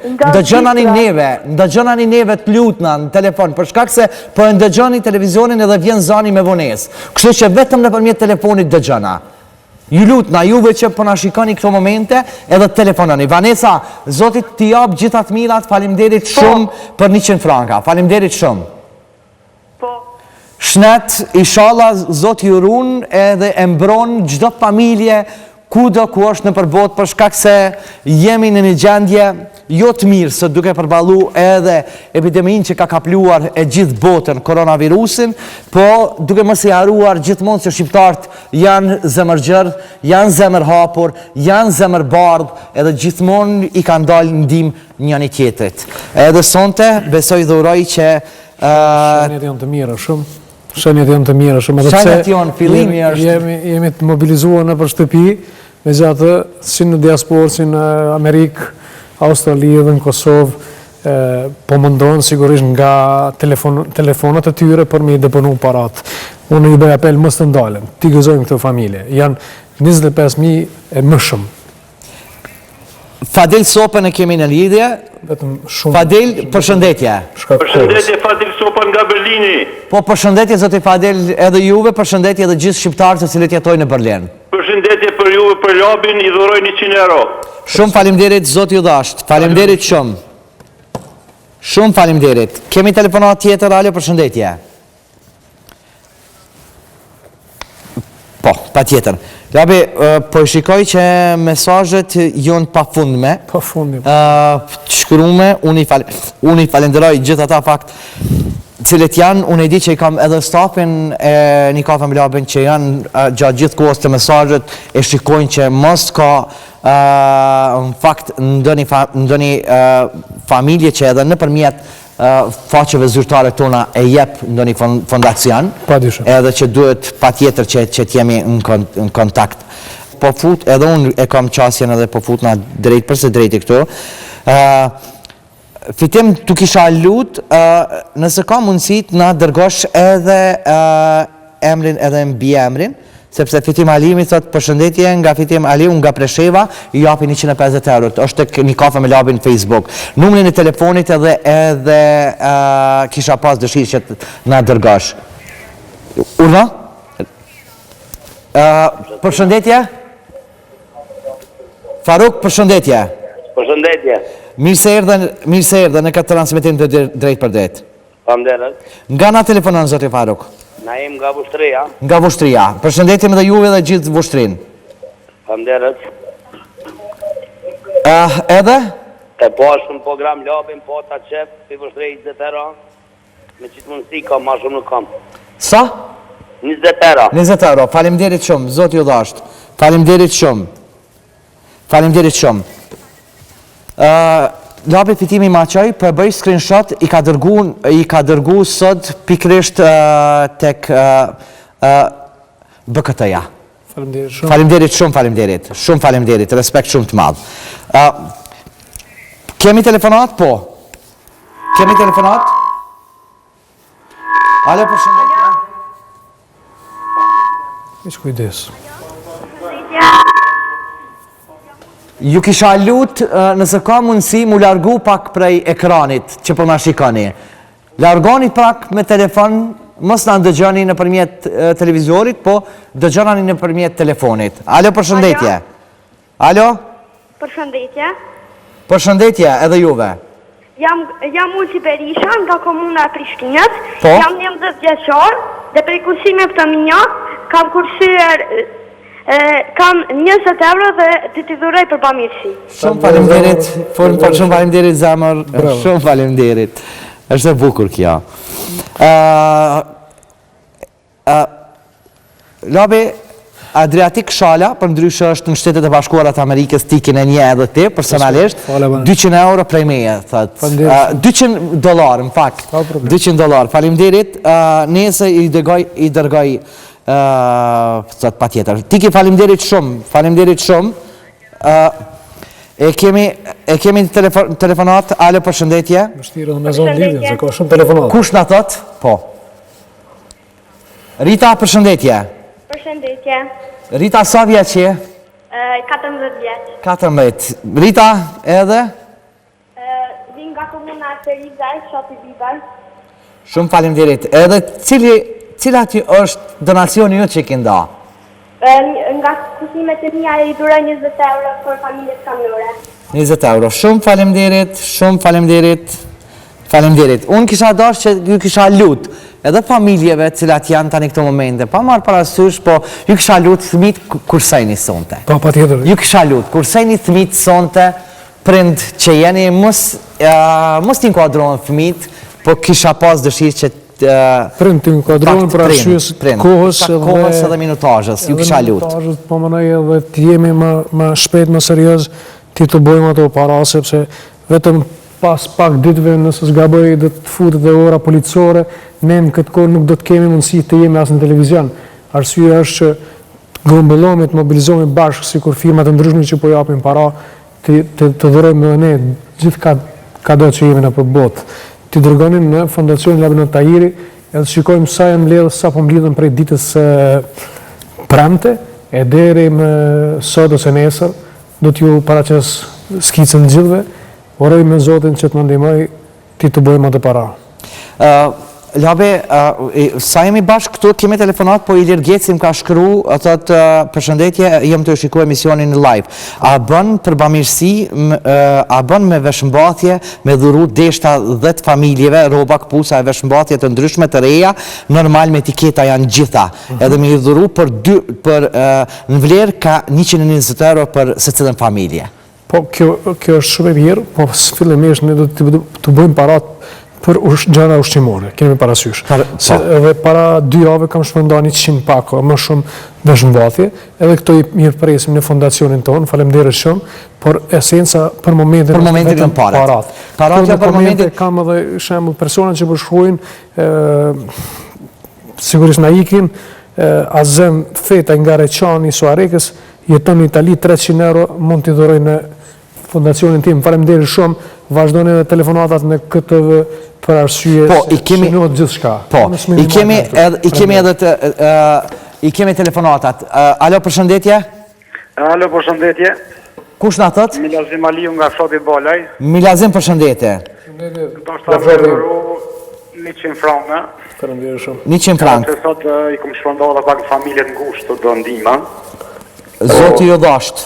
ndëgjoni neve të lutna në telefon, për shkak se po e ndëgjoni televizionin edhe vjen zani me vonesë. Kështu që vetëm nëpërmjet telefonit dëgjona. Ju lutna, juve që po na shikoni këto momente, edhe telefononi. Vanesa, Zotit t'i jap gjitha të mirat, faleminderit shumë për 100 franka. Faleminderit shumë. Po. Shnet, inshallah, Zoti ju ruan edhe e mbron çdo familje kudo ku është në përbot, për shkak se jemi në një gjendje jo të mirë se duke përballu edhe epidemin që ka kapluar e gjithë botën, koronavirusin, po duke mos i haruar gjithmonë se shqiptarët janë zemërgjërë, janë zemër hapur, janë zemër bardhë, edhe gjithmonë i kanë dalë ndihmë njëri tjetrit. Edhe sonte besoj dhe uroj që shenjat janë të mira shumë. Shenjat janë të mira shumë. Shenjat janë fillimi është. Jemi të mobilizuar në për shtëpi, me gjatë si në diasporë, si në Amerikë, Australi dhe në Kosovë, po mundohen sigurisht nga telefonat e tyre për me i deponu parat. Unë i bëj apel mos të ndalen, t'i gëzojmë këtë familje. Janë 25.000 e më shumë. Fadil Sopën e kemi në lidhje. Fadil, përshëndetje. Përshëndetje, Fadil Sopën nga Berlini. Po, përshëndetje, zoti Fadil, edhe juve, përshëndetje edhe gjithë shqiptarët të cilët jetojnë në Berlin. Përshëndetje për juve, për Labin, i dhuroj 100 euro. Shumë faleminderit, zoti ju dasht. Faleminderit shumë. Shumë faleminderit. Kemi telefonat tjetër, alo, përshëndetje. Po, pa tjetër. Labi, po shikoj që mesazhet janë pafundme. Pafundme. Shkrume, unë i falenderoj gjithë ata fakt cilët janë, unë e di që i kam edhe stafin e një Kafe me Labin që janë gjatë gjithë kohës të mesazhet e shikojnë që mos ka në fakt ndonjë familje që edhe nëpërmjet faqeve zyrtare tona e jep ndonjë fondacion, edhe që duhet patjetër që t'jemi në kontakt. Po fut, edhe unë e kam qasjen edhe po fut na drejt përse drejti këtu. Fitim tu kisha lut, nëse ka mundësit na dërgosh edhe emrin edhe mbi emrin, sepse Fitim Alimi thot përshëndetje nga Fitim Ali, unë nga Presheva, i japi 150 euro, është tek një Kafe me Labin në Facebook. Numrin e telefonit edhe kisha pas dëshirë që na dërgosh. Urna? Përshëndetje? Faruk, përshëndetje? Përshëndetje. Mirë se erdhe në këtë transmitim të drejt për drejt. Faleminderit. Nga na telefonon, zoti Faruk? Na jem nga Vushtria. Nga Vushtria. Përshëndetjem edhe juve dhe gjithë Vushtrin. Faleminderit. Edhe? E po është në program Labin, po ta qef, për Vushtrej 20 euro. Me qitë mundësi kam, ma shumë nuk kam. Sa? 20 euro. 20 euro. Faleminderit shumë, zoti ju dhasht. Faleminderit shumë. Faleminderit shumë. Labi Fitimi Maqaj, për bëj screenshot, i ka dërgu sot pikrisht tek BKT-ja. Faleminderit shumë. Faleminderit shumë, faleminderit. Shumë faleminderit, respekt shumë të madhë. Kemi telefonat? Po. Kemi telefonat? Alo, përshëndetje. Ish kujdes. Ju kisha lut nëse ka mundësi mu largu pak prej ekranit që po na shikoni. Largoni pak me telefon, mos na ndëgjoni nëpërmjet televizorit, po dëgjoni nëpërmjet telefonit. Alo, përshëndetje. Alo? Përshëndetje. Përshëndetje edhe juve. Jam Ulqi Berisha nga komuna e Prishtinës. Po? Jam 11 vjeçar dhe prej kursime për të minja kam kursyer kam 20 euro dhe t'i dhuroj për bamirësi. Shumë faleminderit, shumë faleminderit zemër, shumë faleminderit. Është e bukur kjo. Labi, Adriatik Shala, për ndryshë është në Shtetet e Bashkuara të Amerikës, tikin e një edhe ti, personalisht, 200 euro prej meje, thëtë. $200, në fakt. $200. Faleminderit, nese i dërgoj sot pa tjetër. Tiki, faleminderit shumë. E kemi telefonat, alo, përshëndetje. Vështirë dhe me zonë lidhjen, se ka shumë telefonat. Kush në thot? Po. Rita, përshëndetje. Përshëndetje. Rita, sa vjeç je? 14 vjeç. 14. Rita, edhe? komuna Tahiri, shopi Liban. Shumë faleminderit. Edhe cilat është donacioni ju që kenda? Nga kusimet e mia I duroj 20 euro për familjes kamnore. 20 euro. Shumë faleminderit, shumë faleminderit. Faleminderit. Unë kisha dashur që ju kisha lut edhe familjeve cilat janë tani këto momente, pa marrë parasysh, po ju kisha lut fëmijët kur sejni sonte. Po, patjetër. Ju kisha lut kur sejni fëmijët sonte, prind që jeni mos t'inkuadrohen fëmijët, po kisha pas dëshirë që Prind t'inkuadrohen për arsyes kohës edhe minutazhës, ju kisha lut. Minutazhët, po mënoj edhe t'jemi më shpejt, më serioz, ti të bojmë ato para, sepse vetëm pas pak ditëve nëse zgaboj do të futet dhe ora policore, ne në këtë kohë nuk do të kemi mundësi të jemi as në televizion. Arsyeja është që grumbullohemi, të mobilizohemi bashkë, sikur firmat e ndryshme që po japin para, të dhurojmë edhe ne gjithë kado që jemi në për botë. Ti dërgonin në Fondacioni Labinot Tahiri, edhe shikojmë sa e mbledhë, sa po mbledhen prej ditës premte, e deri më sot ose nesër, do t'ju paraqes skicën të gjithëve. Oroj me Zotin që të më ndihmoj, ti të bojmë atë para. Labe, sa jemi bashkë këtu, kemi telefonat, po Ilir Geci më ka shkru, thot, përshëndetje, jem të shikoj emisionin në live. A bën për bamirësi, a bën me veshmbathje, me dhuru deshta 10 familjeve, roba, këpusa e veshmbathje të ndryshme të reja, normal me etiketa janë gjitha. Edhe me i dhuru në vlerë ka 120 euro për se cilën familje. Po, kjo është shumë e mirë, po fillimisht ne do të bëjmë parat për gjëra ushqimore, kemi parasysh. Edhe para 2 javë kam shpërndarë 100 pako, më shumë veshmbathje, edhe këto I mirëpresim në fondacionin tonë, faleminderit shumë, por esenca për momentin vetëm parat. Për momentin kam edhe shembull persona që përshkruajnë, sigurisht na ikin, Azem Feta nga Reçani, Suarekës, jeton në Itali, 300 euro mund t'i dhuroj në fondacionin tim. Faleminderit shumë, vazhdojnë edhe telefonatat në këtë për arsye shënohet gjithë shka. Po, I kemi telefonatat. Alo, përshëndetje? Alo, përshëndetje. Kush na thot? Milazim Aliu nga shopi Balaj. Milazim, përshëndetje. Do shta me dhuru 100 franka. Faleminderit shumë. 100 frank. Që sot I kom shpërndarë dhe pak familjet ngushtë të do ndihma. Zoti ju dhasht.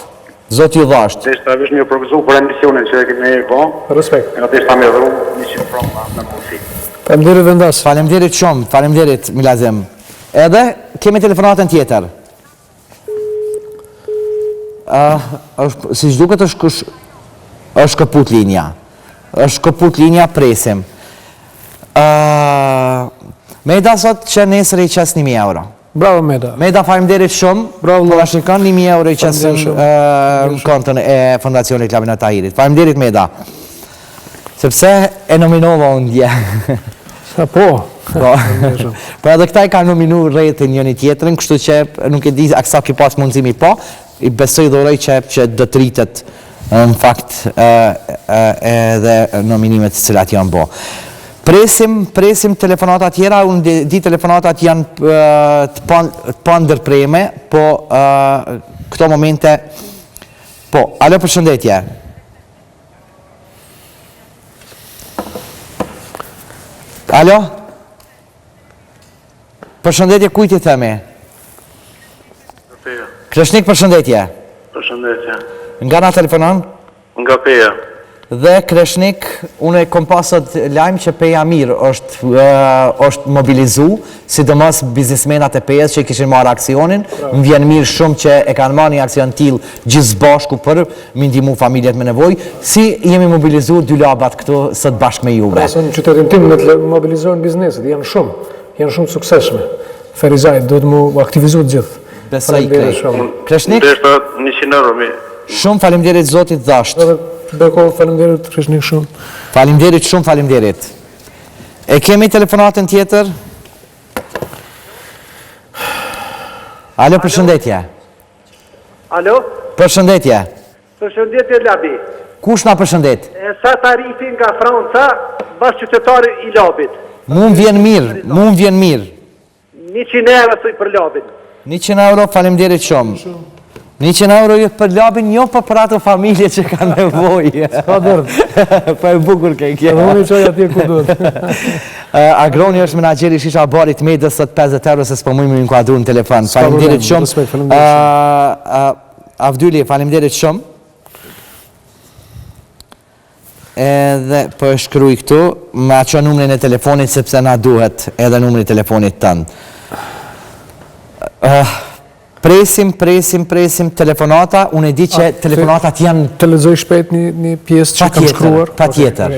Zoti ju dhasht. Dhe shta vesh një përgëzu për emisionin që e kemi e po. Respekt. Dhe shta me dhuru 100 franka në mundësi. Faleminderit vendas. Faleminderit shumë, faleminderit Milazim. Edhe kemi telefonatën tjetër. Si shduket është kaput linja. Është kaput linja, presim. Meda sot që nesër I qes 1.000 euro. Bravo Meda. Meda, faleminderit shumë. Bravo. Po na shikon 1.000 euro I qesën në kontën e Fondacionit Labinot Tahirit. Faleminderit Meda. Sepse e nominova unë dje. Po. Po edhe këta I ka nominu rrethin njëni tjetërin, kështu që nuk e di aksa ki pas mundësimi po, I besoj dhuroj që do të rritet në fakt edhe nominimet cilat janë bo. Presim telefonata tjera, unë di telefonatat janë të pandërpreme, po këto momente, po, alo përshëndetje. Alo? Përshëndetje, kujt I themi? Peja. Kreshnik, përshëndetje. Përshëndetje. Nga na telefonon? Nga Peja. Dhe Kreshnik, unë kom pasët lajmë që Peja Mirë është mobilizu, sidomos biznismenat e Pejas që I kishin marrë aksionin, më vjen mirë shumë që e kanë marrë një aksion t'il gjithë bashku për më ndihmu familjet me nevoj, si jemi mobilizu 2 labat këtu sot bashkë me juve. Në qytetin tim me të mobilizohen bizneset, janë shumë sukseshme. Ferizaj, do të mu aktivizu të gjithë. Besoj krej. Kreshnik? Deshta 100 euro mi. Shumë falemderit Zotit dhasht. Beko, faleminderit Kreshnik shumë. Faleminderit shumë, faleminderit. E kemi telefonatën tjetër? Alo, përshëndetje. Alo? Përshëndetje. Përshëndetje Labi. Kush na përshëndet? Sa tarifi nga Franca, bashkë qytetari I Labit. Mu më vjen mirë. 100 euro soj për Labin. 100 euro, faleminderit shumë. 100 euro jëtë për Labin, jo për ato familje që ka nevojë. Ka dërdë. Po e bukur ke kjo. Edhe unë i qoj atje ku duhet. Agroni është menagjeri shisha barit medës sot 50 euro se s'po mujmë inkuadru në telefon. Faleminderit shumë. Avdyli, faleminderit shumë. Edhe për shkruj këtu, me aqo numrin e telefonit sepse na duhet edhe numrin e telefonit tënë. Presim telefonata, unë e di që telefonatat janë... Të lexoj shpejt një pjesë që kam shkruar. Pa tjetër.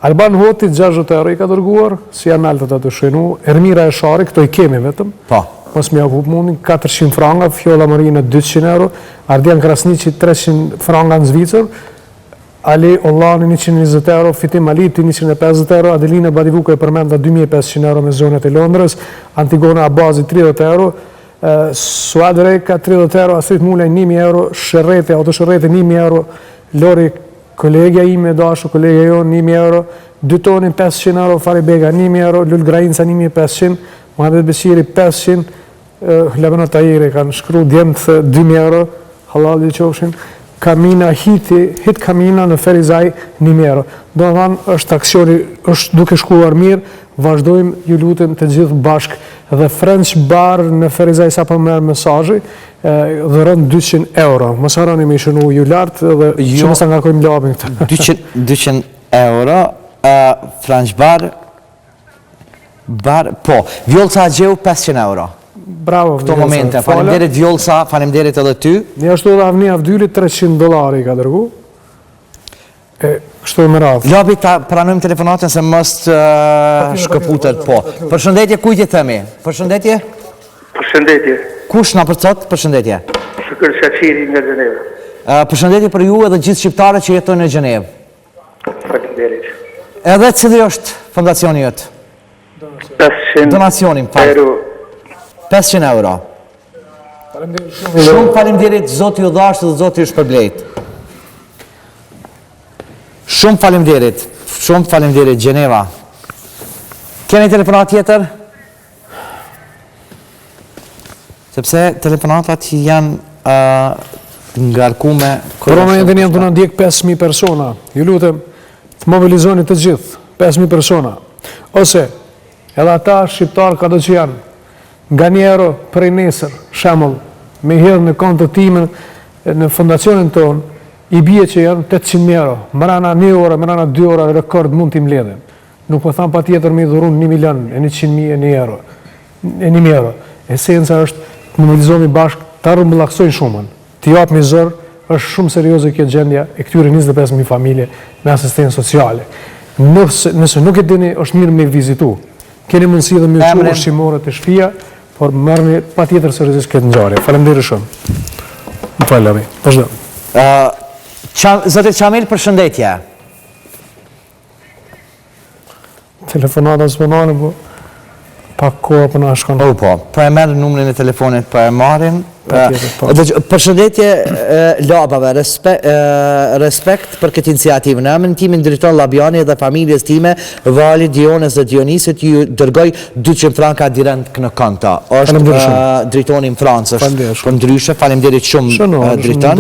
Alban Hoti 60 euro i ka dërguar, si janë altë të shenu. Ermira e Shari, këto i kemi vetëm. Po. Mos më akup mundin, 400 franga, Fjolla Marina 200 euro, Ardian Krasnici 300 franga në Zvicër, Ali Ollani 120 euro, Fitim Aliti 150 euro, Adelina Badivuka e përmenda 2500 euro me zonët e Londrës, Antigona Abazi 30 euro, Suad Reka 30 euro, Astrid Mulej 1000 euro, Shërrete, Autoshërrete 1000 euro, Lori kolegja ime, Dashu kolegja jonë 1000 euro, Dytoni 500 euro, Fari Bega 1000 euro, Lull Grajinca 1500, Mohamed Beshiri 500, Labinot Tahiri kanë shkru djemët 2000 euro, halal dhe qofshin, Kamina Hit Kamina në Ferizaj 1000 euro. Do në thanë, është aksioni, është duke shkuar mirë, vazhdojmë, ju lutem të gjithë bashkë. Dhe French Bar në Ferizaj sa për merë mesajë, dhe rënë 200 euro. Mos harroni me shënu ju lartë dhe që mësa nga kojmë Labin këtë. 200 euro, French Bar, po, Vjolca Gjeu 500 euro. Bravo. Këto momente, faleminderit Vjolca, faleminderit edhe ty. Një ashtu edhe Avni Avdylit $300 i ka dërgu. Kështu e më radhë. Labi ta pranojmë telefonatën se mos shkëputet, po. Përshëndetje, kujtje themi? Përshëndetje? Përshëndetje. Kush na përcot? Përshëndetje. Shukër Shaqiri nga Gjenevë. Përshëndetje për ju edhe gjithë shqiptarët që jetojnë në Gjenevë. Faleminderit. Edhe cili është fondacioni jëtë? 500 Donacionin, euro. 500 euro. Shumë faleminderit, Zoti ju dhashtë dhe Zoti ju shpërblejt. Shumë faleminderit, Gjeneva. Keni telefonat tjetër? Sepse telefonatat janë ngarkume... Korona e ndë janë të ndjek 5.000 persona. Ju lutem, të mobilizoni të gjithë, 5.000 persona. Ose, edhe ata shqiptarë ka do që janë, nga një euro prej nesër, shemull, me hedhë në kontë të timen, në fondacionin tonë, i bje që janë 800.000 euro. Mërana 1 ora, mërana 2 ora, rekord mund t'im ledhen. Nuk po thamë pa tjetër me i dhurun 1.100.000 euro. 1.000 euro. Esenca është të mobilizomi bashkë, të rëmbëllaksojnë shumën. Të japë me zërë, është shumë serioze kjo gjendja e këtyre 25.000 familje me asistencë sociale. Nëse nuk e dini, është mirë me vizitu. Keni mundësi dhe me ushqu ushqimore të shtëpia, por mërni pa tjetër seriozisht këtë ngjarje. Faleminderit shumë. Më falë, Labi. Vazhdo. Zotit Qamil, përshëndetje. Telefonata s'punoni, po pak koha për na shkon. Po e merë numrin e telefonit, po e marrin. Përshëndetje labave, respekt për këtë iniciativë. Në emrin timin drejton Labiani dhe familjes time, Vali, Dionës dhe Dionisit, ju dërgoj 200 franka direkt në konta. Është drejtoni në Francë, është ndryshe, faleminderit shumë drejton.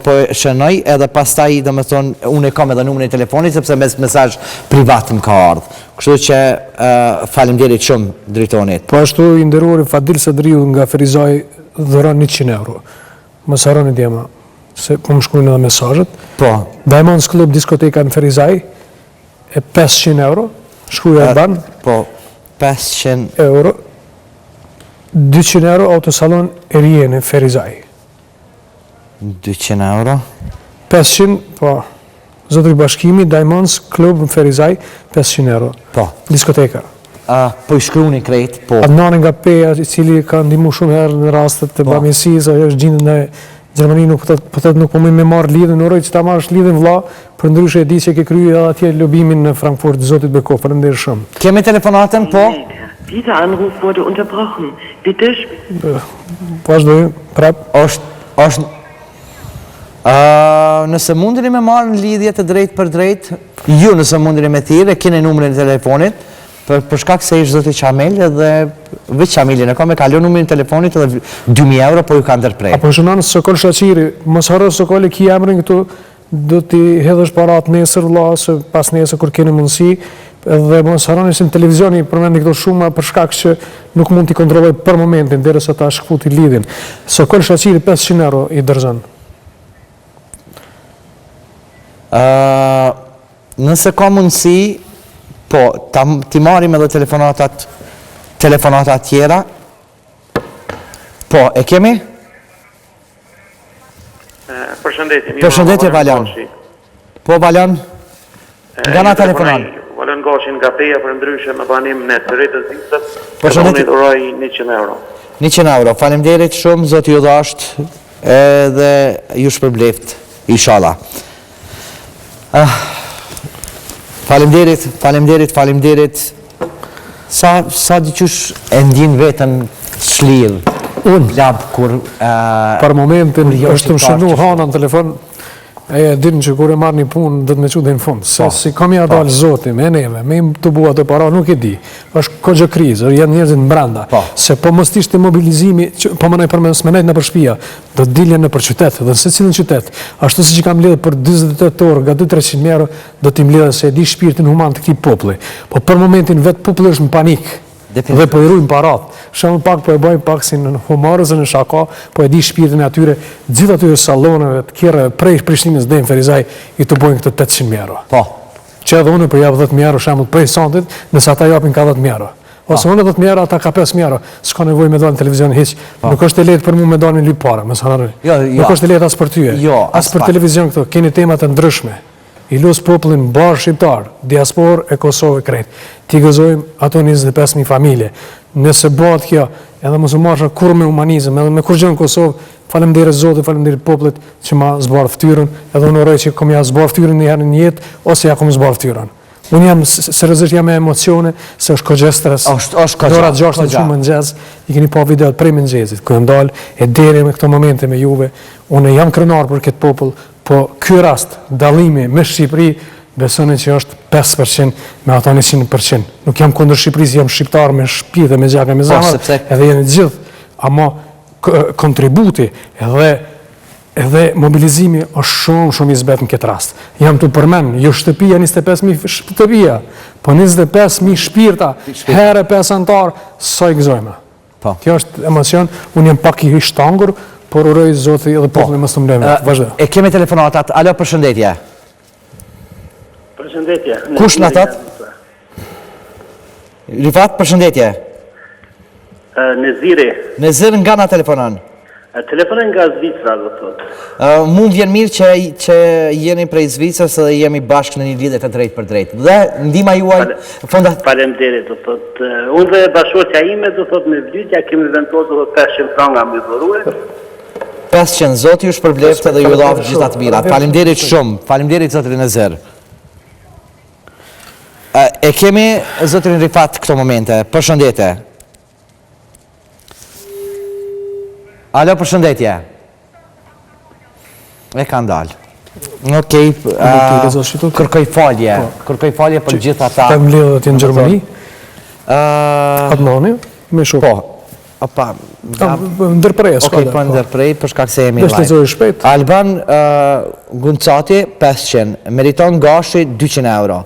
Po shënoj edhe pastaj dhe me thonë, unë e kam edhe numrin e telefonit, sepse mes mesazh privat më ka ardhë. Kështu që faleminderit shumë drejtonit. Po ashtu i nderuari Fadil Sadriu nga Ferizaj dhuron 100 euro. Mos harroni djema, se po më shkruajnë edhe mesazhet. Po. Diamonds Club diskoteka në Ferizaj e 500 euro. Shkruaj Alban. Po, 500 euro. 200 euro autosalon Erie në Ferizaj. 200 euro. 500, po. Zotri Bashkimi, Diamonds Club në Ferizaj, 500 euro. Po. Diskoteka. Po i shkruni krejt, po. Adnani nga Peja, i cili ka ndimu shumë herë në rastet të bamirësisë, ajo është gjindë në Gjermani, nuk po me marrë lidhën, uroj që ta marrësh lidhën vlla, për ndryshe e di që ke kryu edhe atje lobimin në Frankfurt, Zotit Beko, faleminderit shumë. Kemi telefonatën, po? Dieser Anruf wurde unterbrochen. Bitte vazhdoj, prap. Nëse mundini me marrë në lidhje të drejt për drejt, ju nëse mundini me thirë, e keni numrin e telefonit, Për shkak se ish zoti Qamel dhe veç Qamelin e ka me kalon numrin e telefonit edhe 2.000 euro po ju ka ndërprej. Apo shënon Sokol Shaqiri, mos harro Sokoli ki emrin këtu, do t'i hedhësh parat nesër vlla, se pas nesër kur keni mundësi, dhe mos harroni se në televizioni përmendi këto shumë për shkak që nuk mund t'i kontrolloj për momentin derisa ta shkputi lidhin. Sokol Shaqiri 500 euro i dërzon. Nëse ka mundësi, po, ti marim edhe telefonatat tjera. Po, e kemi? Përshëndetje. Përshëndetje, Valjan. Po, Valjan, nga na telefonan? Valjan Gashi nga Feja për ndryshe me banim në të rritës ditës. Përshëndetje. Unë uroj 100 euro. 100 euro, faleminderit shumë, zoti ju dhasht edhe ju shpërbleft, inshallah. Faleminderit. Sa diqysh e ndjen veten shlirë? Unë, Lab, kur... për momentin jo është të më shënu hana në telefon, e din që kur e marrë një punë, dhe të me qute në fund. Se si kam ja dalë zoti, me neve, me im të bua të para, nuk e di. është kogjo krizë, janë njerëzit në branda. Se po mos t'ishte mobilizimi, po më nëjë përmes me nejtë në për shpia, do t'dilje në për qytet, dhe se cilën qytet. Ashtu si që kam lidhë për 28 orë, nga 200-300 euro, do t'im lidhë se e di shpirtin human të këti populli. Po për momentin vetë populli është në panikë. Dhe po i rujmë parat. Shumë pak po e bojmë pak si në humorës e në shaka, po e di shpirtin e atyre, gjithë atyre saloneve, të kjere prej Prishtinës dhe në Ferizaj, i të bojnë këtë 800 euro. Po. Që edhe unë për japë 10 euro shemë prej santit, nëse ata japin ka 10 euro. Ose unë 10 euro, ata ka 5 euro. S'ka nevoj me dalë në televizion hiq. Nuk është e lehtë për mu me dalë me lyp para, më sanarë. Nuk është e lehtë as për tyje. As për televizion këto, keni temat e ndryshme. I lusë popullin barë shqiptar, diaspor e Kosovë e krejt. Ti gëzojmë ato 25.000 familje. Nëse bëhat kjo, edhe mos u marrë kur me humanizëm, edhe me kur gjë në Kosovë, faleminderit Zotit, faleminderit popullit që ma zbarë ftyrën, edhe unë uroj që kom ja zbarë ftyrën një herë në jetë, ose ja kom zbarë ftyrën. Unë jam, seriozisht jam me emocione, se është kogje stres. Dora 6 shumë mëngjes, i keni pa videot prej mëngjesit, ku jam dalë, e deri me këto momente me juve, unë jam krenar për këtë popull, po ky rast, dallimi me Shqipëri, besoni që është 5% me ata 100%. Nuk jam kundër Shqipërisë, jam shqiptar me shtëpi dhe me gjaka me zamër, edhe jeni gjithë, ama kontributi edhe mobilizimi është shumë i zbet në këtë rast. Jam të përmen, jo shtëpia 25.000 shtëpia, po 25.000 shpirta, herë 5 antar, sa i gëzojme. Kjo është emocion, unë jam pak i shtangur, por uroj Zoti edhe populli mos të mbleme. Vazhdo. E kemi telefonatat. Alo, përshëndetje. Përshëndetje. Kush në atat? Rifat, përshëndetje. Neziri. Nezir nga na telefonan? Telefonen nga Zvicra, do thotë. Mund vjen mirë që jeni prej Zvicrës dhe jemi bashkë në një lidhje të drejtë për drejtë. Dhe ndihma juaj Faleminderit, do thotë. Unë dhe bashkëshortja ime, do thotë, me vlytja kemi vendosur 500 franga me dhurue. 500, Zoti ju shpërbleft dhe ju dhafë gjitha të mirat. Faleminderit shumë. Faleminderit Zotrin Nezir. E kemi Zotrin Rifat këto momente. Përshëndetje. Alo, përshëndetje. E ka ndalë. Okej, kërkoj falje. Kërkoj falje për gjitha ta. Të mledhë të në Gjermani? Adnani, me shumë. Po. Ndërprej, s'ka dhe. Okej, ndërprej, për shkak se jemi live. Dështëzoj shpejt. Alban Guncati, 500. Meriton Gashi, 200 euro.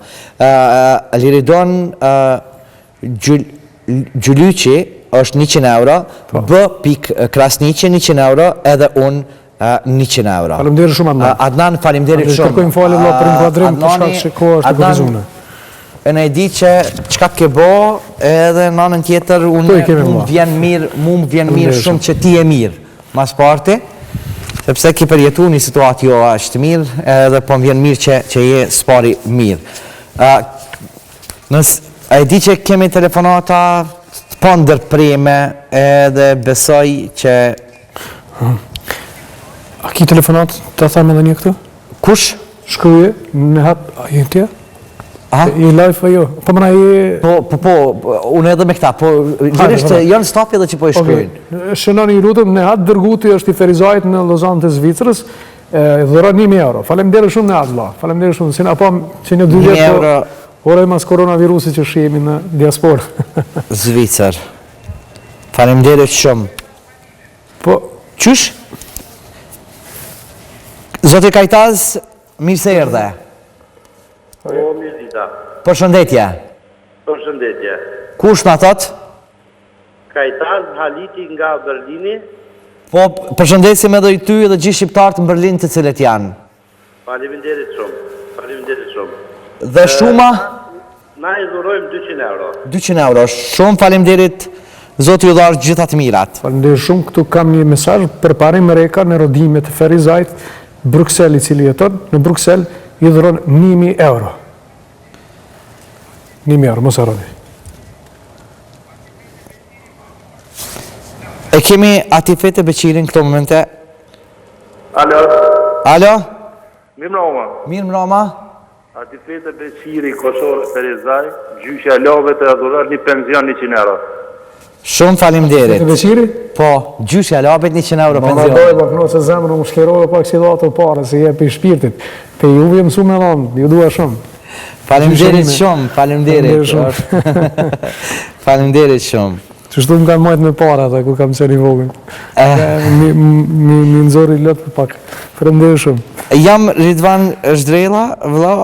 Liridon Gjuluqi, është 100 euro. B. Krasniqi, 100 euro. Edhe unë 100 euro. Faleminderit shumë, Adnan. Adnan, faleminderit shumë. Kërkojmë falje për inkuadrim, për shkak që koha është gëzune. E në e di që qka ke bo, edhe në anën tjetër, mu vjen mirë shumë që ti e mirë, mas parti, sepse ki përjetu një situatë jo është mirë, edhe po më vjen mirë që je spari mirë. E di që kemi telefonata po ndërprime, edhe besoj që... A ki telefonat të thamë edhe një këtë? Kush? Shkruje, në hatë, a jenë tja? I live a jo? Po mëna i... Po, unë edhe me këta, po lirisht janë stafi edhe që po i shkrujnë. Shënoni i lutëm, në hatë dërguti është i Ferizajt në Lozan të Zvicrës, dhëra 1.000 euro. Faleminderit shumë në hatë, vla. Faleminderit shumë, si në apam që një 2 jetë, Ora mas koronavirusit që shihemi në diasporë. Zvicër. Faleminderit shumë. Po, Qysh? Zoti Kajtaz, mirë se erdhe. Po, mirë dita. Përshëndetje. Përshëndetje. Kush na thot? Kajtaz Haliti nga Berlini. Po, përshëndesim edhe i ty edhe gjithë shqiptarët në Berlin të cilët janë. Faleminderit shumë. Faleminderit shumë. Dhe shuma? Na i dhurojmë 200 euro. 200 euro. Shumë faleminderit, Zoti ju dhash gjitha të mirat. faleminderit shumë. Këtu kam një mesazh për parim reka në rodime të Ferizajt, Bruxelles i cili jeton, në Bruxelles i dhuron 1000 euro. 1000 euro, mos harroni. E kemi Atifete Beqirin këto momente. Alo, Alo? mirë mbroma. Mirë mbroma. Atifete Beqiri, Kosovë, Ferizaj, gjyqja Love të adhurar një penzion 100 euro. Shumë Te faleminderit. Beqiri? Po, gjyshja Labit 100 euro Ma penzion. dojë, po se zemrë më shkerove pak si dhatë pare, se jepi shpirtit. Pe juve jë mësu me dhonë, ju dua shumë. Faleminderit Gjyshime. shumë, faleminderit. Faleminderit shumë. Që shtu më kanë majtë me para ata, ku kam qenë i vogën. Mi nëzori lëtë për pak. Faleminderit shumë. Jam Ridvan Zhdrela, vëlla,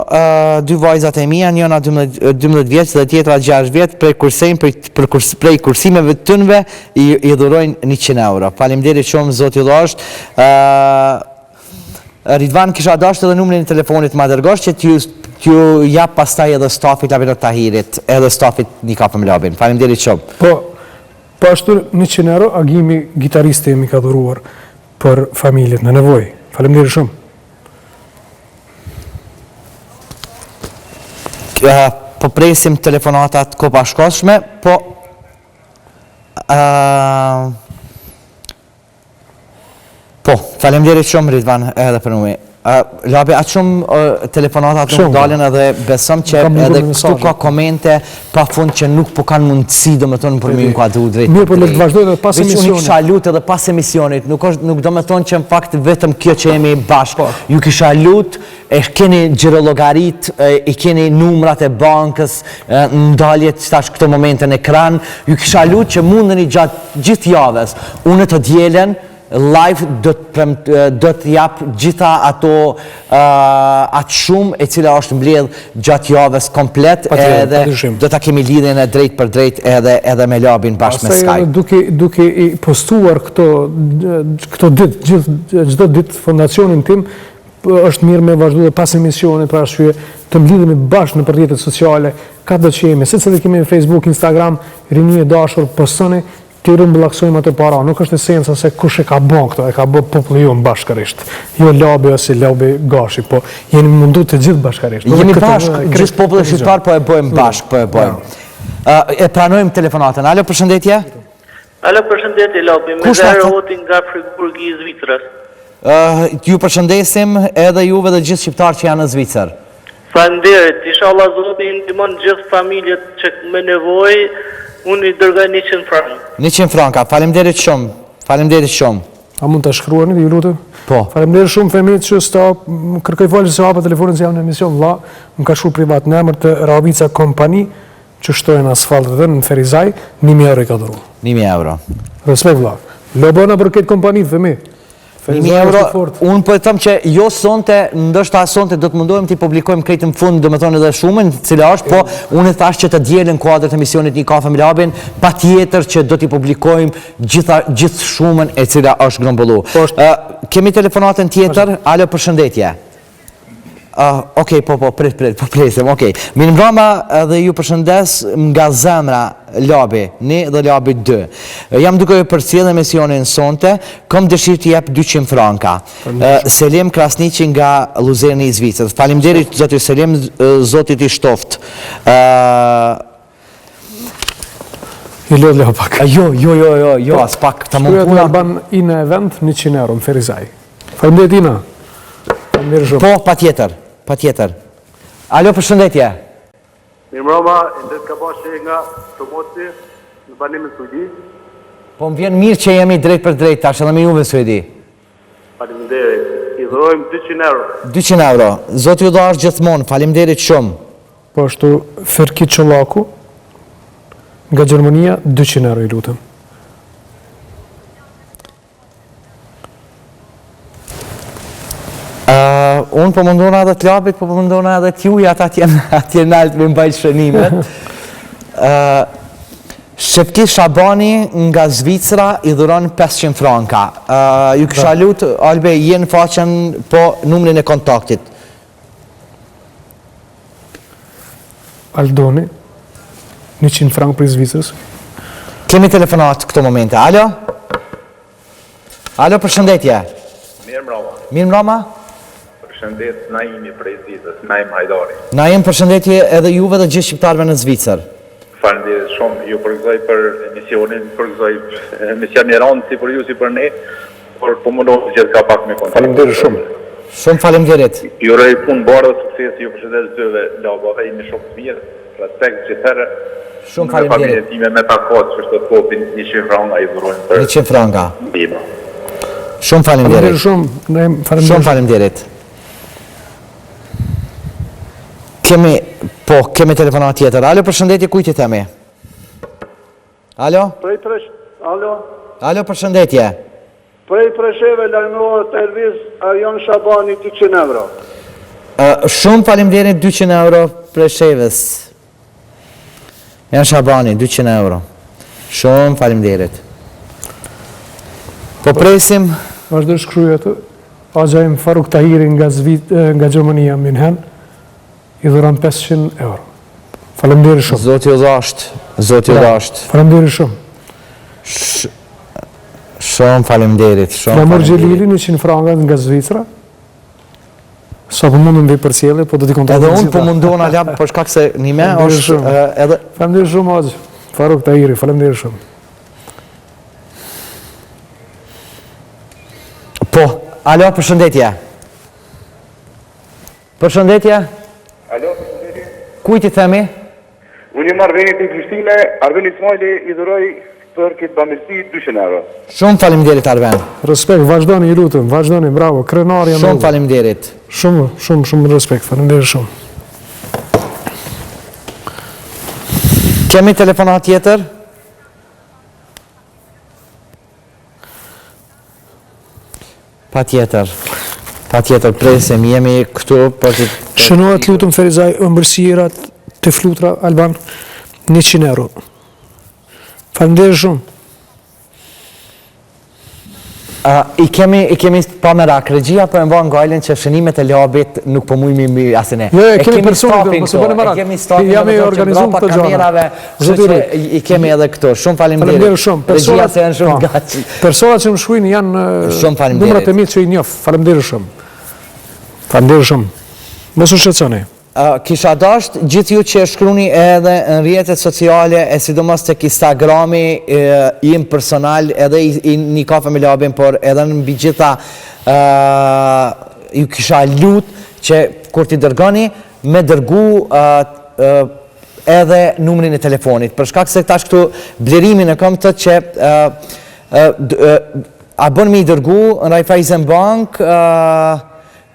dy vajzat e mia, njëna 12 vjeç dhe tjetra 6 vjet, prej kursimeve të tënve i dhurojnë 100 euro. Faleminderit shumë, Zoti ju dhasht. Ridvan, kisha dashur edhe numrin e telefonit ma dërgosh që t'ju jap pastaj edhe stafit Labinot Tahirit, edhe stafit një Kafe me Labin. Faleminderit shumë. Po ashtu 100 euro agimi gitaristi mi ka dhuruar për familjet në nevoj. Faleminderit shumë. Po presim telefonatat ko bashkoshme, po faleminderit shumë Ridvan edhe për nume. Labi, atë shumë telefonatat nuk dalin edhe besëm që edhe këtu ka komente pa fund që nuk po kanë mundësi do me tonë për mi ka du drejt. Mirë, po le të vazhdoj edhe pas Veç unë emisionit. kisha lut edhe pas emisionit, nuk do me tonë që në fakt vetëm kjo që jemi bashkë. Ju kisha lut, e keni gjirologarit, i keni numrat e bankës, ndaljet tash këto momente në ekran, ju kisha lut që mundeni gjatë gjithë javës, unë të djelen, live do të jap gjitha ato atë shumë e cila është mbledh gjatë javës komplet edhe do ta kemi lidhjen e drejt për drejt edhe me Labin bashkë me Skype. Duke i postuar këto ditë, çdo ditë fondacionin tim, është mirë me vazhdu dhe pas emisionit për arsye të mblidhemi bashkë në rrjetet sociale, ka do që jemi, se kemi në Facebook, Instagram, rini e dashur, postoni, të rëmbëllaksojmë atë para. Nuk është esenca se kush e ka bën këto, e ka bën populli jonë bashkërisht. Jo Labi ose Labi Gashi, po jeni mundu të gjithë bashkërisht. Jemi bashkë, gjithë populli shqiptar po e bëjmë bashkë, po e bëjmë. E pranojmë telefonatën. Alo, përshëndetje? Alo, përshëndetje Labi, me Zahra Hoti nga Friburgi i Zvicrës. Ju përshëndesim edhe juve dhe gjithë shqiptarë që janë në Zvicër. Faleminderit, inshallah Zoti i ndihmon gjithë familjet që me nevojë. Unë i dërgoj 100 franka. 100 franka, faleminderit shumë. Faleminderit shumë. A mund të shkruani, ju lutem? Po. Faleminderit shumë femit që kërkoj falje se hapa telefonin se jam në emision, vlla, më ka shkruar privat në emër të Ravica kompani që shtojnë asfalt dhe në Ferizaj, 1000 euro i ka dhuru. 1000 euro. Respekt vlla. Lobona për këtë kompani, femi. 1000 euro, unë po e thëmë që jo sonte, ndoshta sonte do të mundohem të i publikojmë krejtë në fund, do me thonë edhe shumën, cila është, po unë e thash që të djelën kuadrët e emisionit një Kafe me Labin, pa tjetër që do t'i publikojmë gjithë shumën e cila është grëmbullu. Kemi telefonatën tjetër, alo përshëndetje. Okej, po presim, okej. Mirë mbrëma dhe ju përshëndes nga zemra Labi 1 dhe Labi 2. Jam duke ju përcjellë emisionin sonte, kam dëshirë të jap 200 franka. Selim Krasniqi nga Luzerni i Zvicrës. Faleminderit Zoti Selim, Zotit i shtoft. I lodhë pak. Jo, as pak të mund puna. Shkruja ban i në event 100 euro në Ferizaj. Faleminderit Ina. Faleminderit shumë. Po, pa tjetër. Alo, përshëndetje. Mirëmbrëma, ndet ka bashkë nga Tomoci në banimin Suedi. Po më vjen mirë që jemi drejt për drejt tash edhe me juve Suedi. Faleminderit. I dhurojmë 200 euro. 200 euro. Zoti ju dhash gjithmonë. Faleminderit shumë. Po ashtu Ferkit Çollaku, nga Gjermania, 200 euro, i lutem. Unë po mundona edhe të Labit, po mundona edhe t'juja atje nalt me mbajt shënimet. Shefki Shabani nga Zvicra i dhuron 500 franka. Ju kisha lut, Albe, jenë faqen po numrin e kontaktit. Aldoni, 100 frank për i Zvicrës. Kemi telefonat këto momente. Alo? Alo, përshëndetje. Mirë mbroma. Mirë mbroma? Përshëndet Naimi prej Zvicrës, Naim Hajdari. Naim, përshëndetje edhe juve dhe gjithë shqiptarëve në Zvicër. Faleminderit shumë, ju përgëzoj për emisionin, përgëzoj emision një randë si për ju, si për ne, por po mundohë gjithë ka pak me kontakt. Faleminderit shumë. Shumë falemderit. Ju rej punë bardhë dhe sukses, ju përshëndet zëve labave, jemi shumë të mirë, respekt gjithërë. Shumë falemderit. Time me takat, që është të popin 100 franga i dhurojnë për 100 franga. bima. Shumë falemderit. Shumë falemderit. Kemi telefonat tjetër. Alo, përshëndetje, kujt i themi? Alo? Alo, përshëndetje. Prej Presheve lajmërohet servis Arjon Shabani 200 euro. Shumë falemderit, 200 euro Presheves. Janë Shabani, 200 euro. Shumë falemderit. Po presim. Vazhdo shkruaj atë. Axhaim Faruk Tahiri nga Gjermania, München, i dhuron 500 euro. Faleminderit shumë. Zoti u dhasht. Zoti u dhasht. Faleminderit shumë. Shumë falemderit. Flamur Gjelili, 100 franga nga Zvicra. Sa po mundën dhe i përcjelle, po do t'i kontaktojmë. Edhe unë po mundona lab për shkak se një me është edhe... Faleminderit shumë, Axh. Faruk Tahiri, faleminderit shumë. Po, alo, përshëndetje. Përshëndetje. Alo, përshëndetje. Kujt i themi? Unë jam Arvenit në Prishtinë, Arveni Ismaili i dhuroj për këtë bamirësi 200 euro. Shumë falemderit, Arven. Respekt, vazhdoni, i lutem, vazhdoni, bravo, krenar jam. Shumë falemderit. Shumë respekt, faleminderit shumë. Kemi telefonat tjetër? Pa tjetër, presim, jemi këtu për të... Shënohet lutem Ferizaj, ëmbëlsirat të flutra Alban, 100 euro. Faleminderit shumë. I kemi pa merak, regjia po e mban gajlen që shënimet e Labit nuk po mujmi asene. Jo, kemi personit, mos e bëni merak. Kemi stafin, jam i organizuar këto gjëra. I kemi edhe këtu. Shumë falemderit. Faleminderit shumë. Regjia se janë shumë gatshëm. Personat që më shkruajnë janë numrat e mi që i njoh. Faleminderit shumë. Faleminderit shumë. Mos u shqetësoni. Kisha dasht gjithë ju që shkruni edhe në rrjetet sociale e sidomos tek Instagrami im personal edhe i një kafe me Labin, por edhe në mbi gjitha ju kisha lut që kur t'i dërgoni me dërgu edhe numrin e telefonit, për shkak se tash këtu blerimin e kam të që a bën me i dërgu në Raiffeisen Bank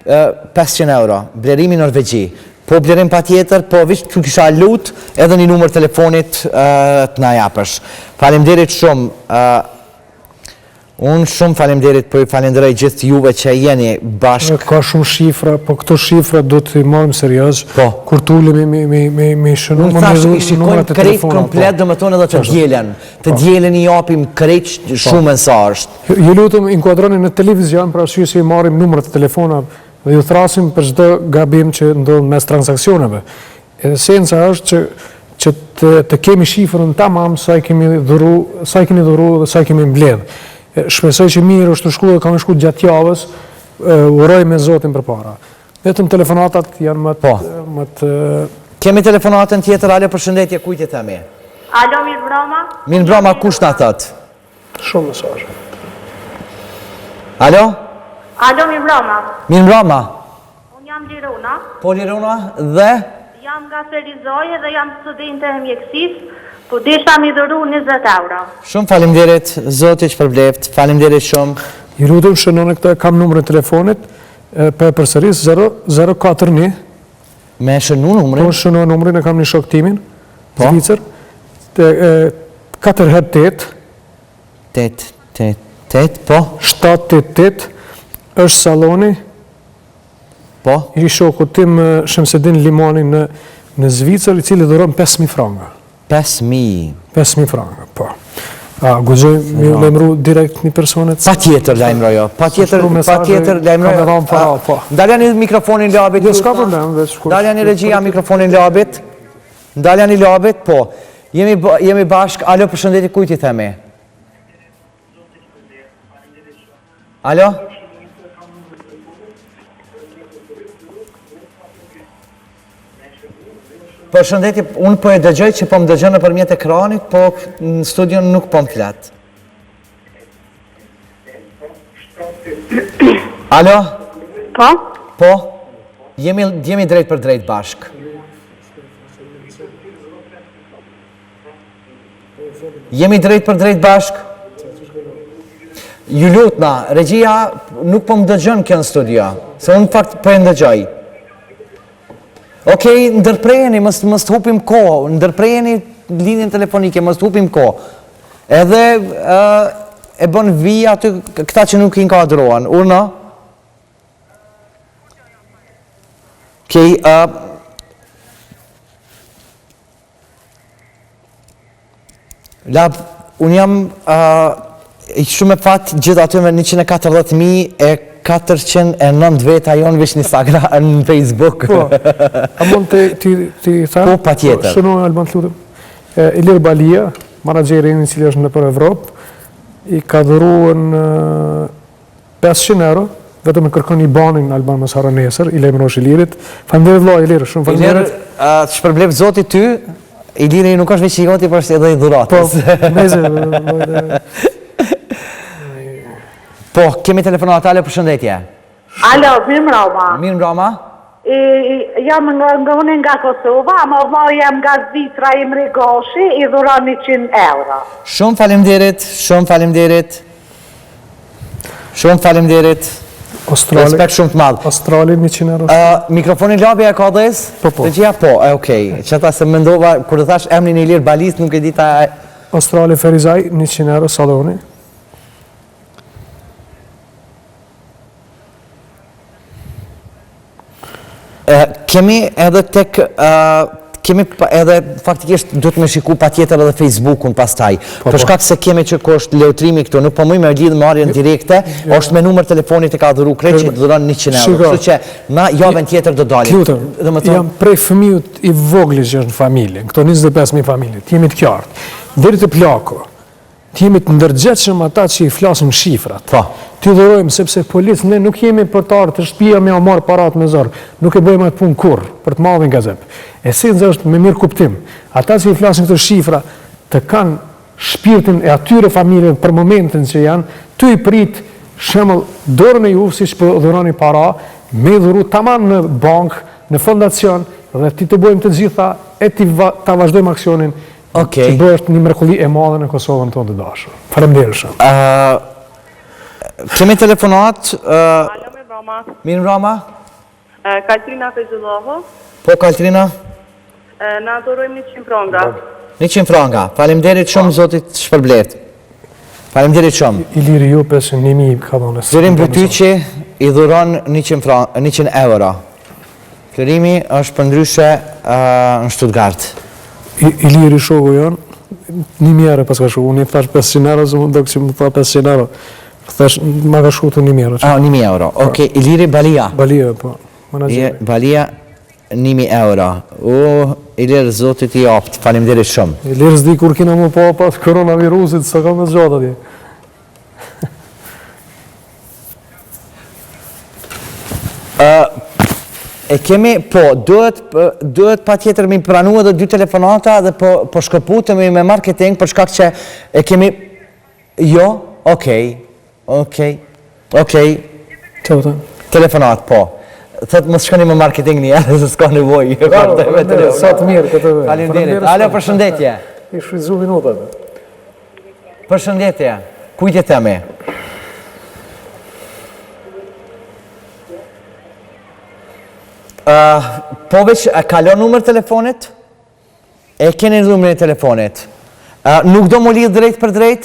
500 euro, blerimi Norvegji. Po blerim pa tjetër, po vishë të kisha lut edhe një numër telefonit të na japësh. Falemderit shumë. Unë shumë falemderit, po i falenderoj gjithë juve që jeni bashkë. Ka shumë shifra, po këto shifra do të i marim serios. Kur tullemi me shënu, unë thashtë i shikojmë krejt komplet, dhe më tonë edhe të djelen. Të djelen i japim krejt shumë në sa është. Ju lutëm inkuadroni në televizion, pra arsye se i marim numrat të telefona dhe ju thrasim për çdo gabim që ndodh mes transaksioneve. Esenca është që të kemi shifrën tamam sa i kemi dhuru dhe sa i kemi mbledh. Shpresoj që mirë është të shku dhe kam shku gjatë javës, uroj me Zotin përpara. Vetëm telefonatat janë më të... Kemi telefonatën tjetër, alo përshëndetje, kujt i themi? Alo, mirë mbroma? Mirë mbroma, kush na thot? Shumë mesazh. Alo? Alo, mirë mbroma? Mirë mbroma? Unë jam Liruna. Po Liruna dhe? Jam nga Ferizoje dhe jam studente e mjekësisë, po desha mi dhuru 20 euro. Shumë falemderit, Zoti që përbleft, falemderit shumë. I lutem shënoni këtë, kam numrin e telefonit, për përsëris 041 Me shënu numrin? Po shënoj numrin, e kam një shok timin, Zvicër, 4 8, po? 788, është saloni, Po? i shoku tim Shemsedin Limani në Zvicër, i cili dhuron 5.000 franga. 5.000. 5.000 franga, po. Guxoj mi lajmëru direkt një personet? Pa tjetër lajmërojo, pa tjetër lajmërojo. Ndalja një mikrofonin Labit. Jo, s'ka problem, veç kur... Ndalja një regjia mikrofonin Labit. Ndalja një Labit, po. Jemi bashk, alo, përshëndetje, kujt i themi? Alo? Përshëndetje, unë po e dëgjoj që po më dëgjoj në përmjet ekranit, po në studion nuk po më flet. Alo? Po? Po? Jemi drejt për drejt bashk. Jemi drejt për drejt bashk? Ju lutna, regjia nuk po më dëgjën kjo në studio, se unë fakt po e ndëgjoj. Okej, ndërprejeni, mës të hupim ko, ndërprejeni linjën telefonike, mës të hupim ko. Edhe e bën vija aty këta që nuk i nkadrohen, urna? Okej, Lab, unë jam shumë e fat gjithë aty me 140.409 veta jonë veç në Instagram, në Facebook. Po, a mund ti tha? Po, pa tjetër. Shënoj, Alban, të lutem. Ilir Balia, managjeri i cili është në për Evropë, i ka dhuruar 500 euro, vetëm e kërkon i banin Alban mos harron nesër, i lajmërosh Ilirit. Faleminderit vëllai Ilir, shumë faleminderit. Ilir, shpërblev Zoti ty, Iliri nuk është veç i goti, por është edhe i dhuratës. Po, meze. Po, kemi telefonat, alo, përshëndetje. Alo, mirë mbroma. Mirë mbroma. Jam unë nga Kosova, ama vllai jam nga Zvicra, Imri Goshi, i dhuron 100 euro. Shumë faleminderit, shumë faleminderit. Shumë faleminderit. Respekt shumë të madh. Australi 100 euro. Mikrofonin Labi e ka dhes? Po. Regjia po, okej. Qëta se mendova, kur të thash emrin e Ilir Balis, nuk e dita... Australi Ferizaj, 100 euro saloni. Kemi edhe tek... Kemi edhe faktikisht duhet me shiku pa tjetër edhe Facebookun pas taj. Për shkak se kemi që ko është leutrimi këtu, nuk po muj me lidhë marrjen direkte, është me numër telefonit e ka dhuru krejt që i dhuron 100 euro. Kështu që na javën tjetër do dalim. Lutëm, jam prej fëmijët i vogli që është në familje, këto 25.000 familje, t'jemi të qartë, deri të plako, t'jemi të ndërgjetshëm ata që i flasin shifrat. T'ju dhurojmë sepse policë, ne nuk jemi për të ardhur të shtëpia me marr parat me zor, nuk e bëjmë atë punë kurrë për të marrë gazep. Esenca është me mirë kuptim. Ata që i flasin këto shifra të kanë shpirtin e atyre familjeve për momentin që janë, ty i prit shembull dorën e ju siç po dhuroni para, me dhuru tamam në bankë, në fondacion dhe ti të bëjmë të gjitha e ta vazhdojmë aksionin. Që bëhet një mrekulli e madhe në Kosovën tonë të dashur. Faleminderit shumë. Kemi telefonat... Alo, mirë mbroma. Mirë mbroma. Kaltrina Fezullohu. Po, Kaltrina? Na dhurojmë 100 franga. 100 franga. Faleminderit shumë, Zotit shpërblet. Faleminderit shumë. Iliri ju 1.000 ka dhënë. Zorim Butyqi i dhuron 100 euro. Florimi është përndryshe në Stuttgart. Iliri shoku janë, 1.000 euro pas ka shoku, unë i thash 500 euro, zë mund do që më tha 500 euro. Thash, ma ka shoku të 1.000 euro. 1.000 euro, okej. Iliri Balia. Balia, po. Balia, 1.000 euro. Ilir, Zotit i opt, faleminderit shumë. Ilir s'di kur kina më pa pas koronavirusit, sa kam të gjatë atje. E kemi, po, duhet pa tjetër mi pranu edhe 2 telefonata dhe po shkëputemi me marketing për shkak që e kemi... Jo? Okej. Telefonat, po. Thëtë mos shkoni me marketing një edhe se s'ka nevoj. Sa të mirë këtë vej. Faleminderit. Alo, përshëndetje. I shrizu minutat. Përshëndetje. Kujt e themi? Po veç, e kalon numër telefonit? E keni numërin e telefonit? Nuk do më lidh drejt për drejt?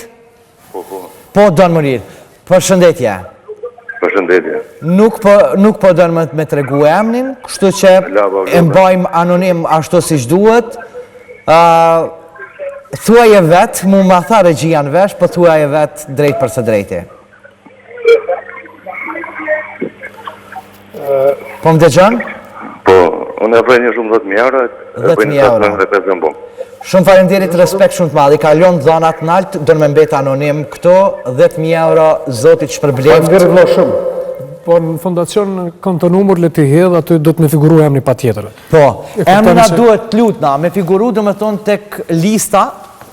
Po do në më lidh. Përshëndetje. Përshëndetje. Nuk po do në me të regu emnin, kështu që e mbajmë anonim ashtu si duhet. Thuaje vetë, mu ma tha regjia në vesh, po thuaje vetë drejt për së drejti. Po më dëgjon? Po, unë e vrej një shumë 10.000 euro, e bëjnë 5 bom. Shumë faleminderit, respekt shumë të madh. I kalon dhonat nalt, do në me mbet anonim këto, 10.000 euro, zotit shpërbleft. Faleminderit shumë. Po në fondacion kanë të numër le të hedh, aty do të me figuru emri patjetër. Po, emrina duhet lutna, me figuru do me thonë tek lista,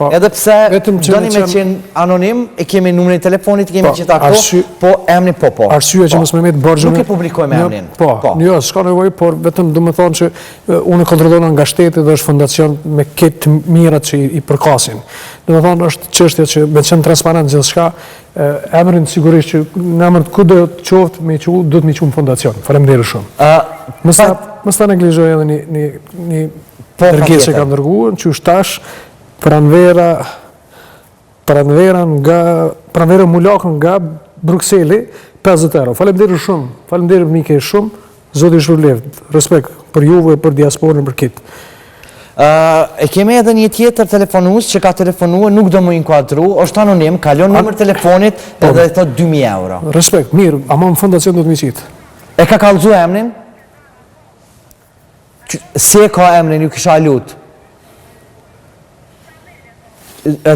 edhe pse doni me qenë anonim, e kemi numrin e telefonit, e kemi gjitha këto, po emni po. Arsye që mos me met borxhin. Nuk e publikojmë emrin. Po, jo, s'ka nevojë, por vetëm do të thonë që unë kontrollona nga shteti dhe është fondacion me këtë mirat që i përkasin. Do të thonë është çështja që me qenë transparent gjithçka, emrin sigurisht që në emër kudo të qoftë me qenë do të më qenë fondacion. Faleminderit shumë. Mos ta neglizhoj edhe një dërgesë që kam dërguar, që është tash pranvera mulakën nga Brukseli, 50 euro. Faleminderit shumë, faleminderit mike shumë, zoti shpërbleft, respekt për juve, për diasporën, për kitë. E kemi edhe një tjetër telefonus që ka telefonua, nuk do më inkuadru, është anonim, kalon numër telefonit edhe thot 2.000 euro. Respekt, mirë, ama në fondacion do të miqit. E ka kallëzu emrin? Si e ka emrin, ju kisha lutë?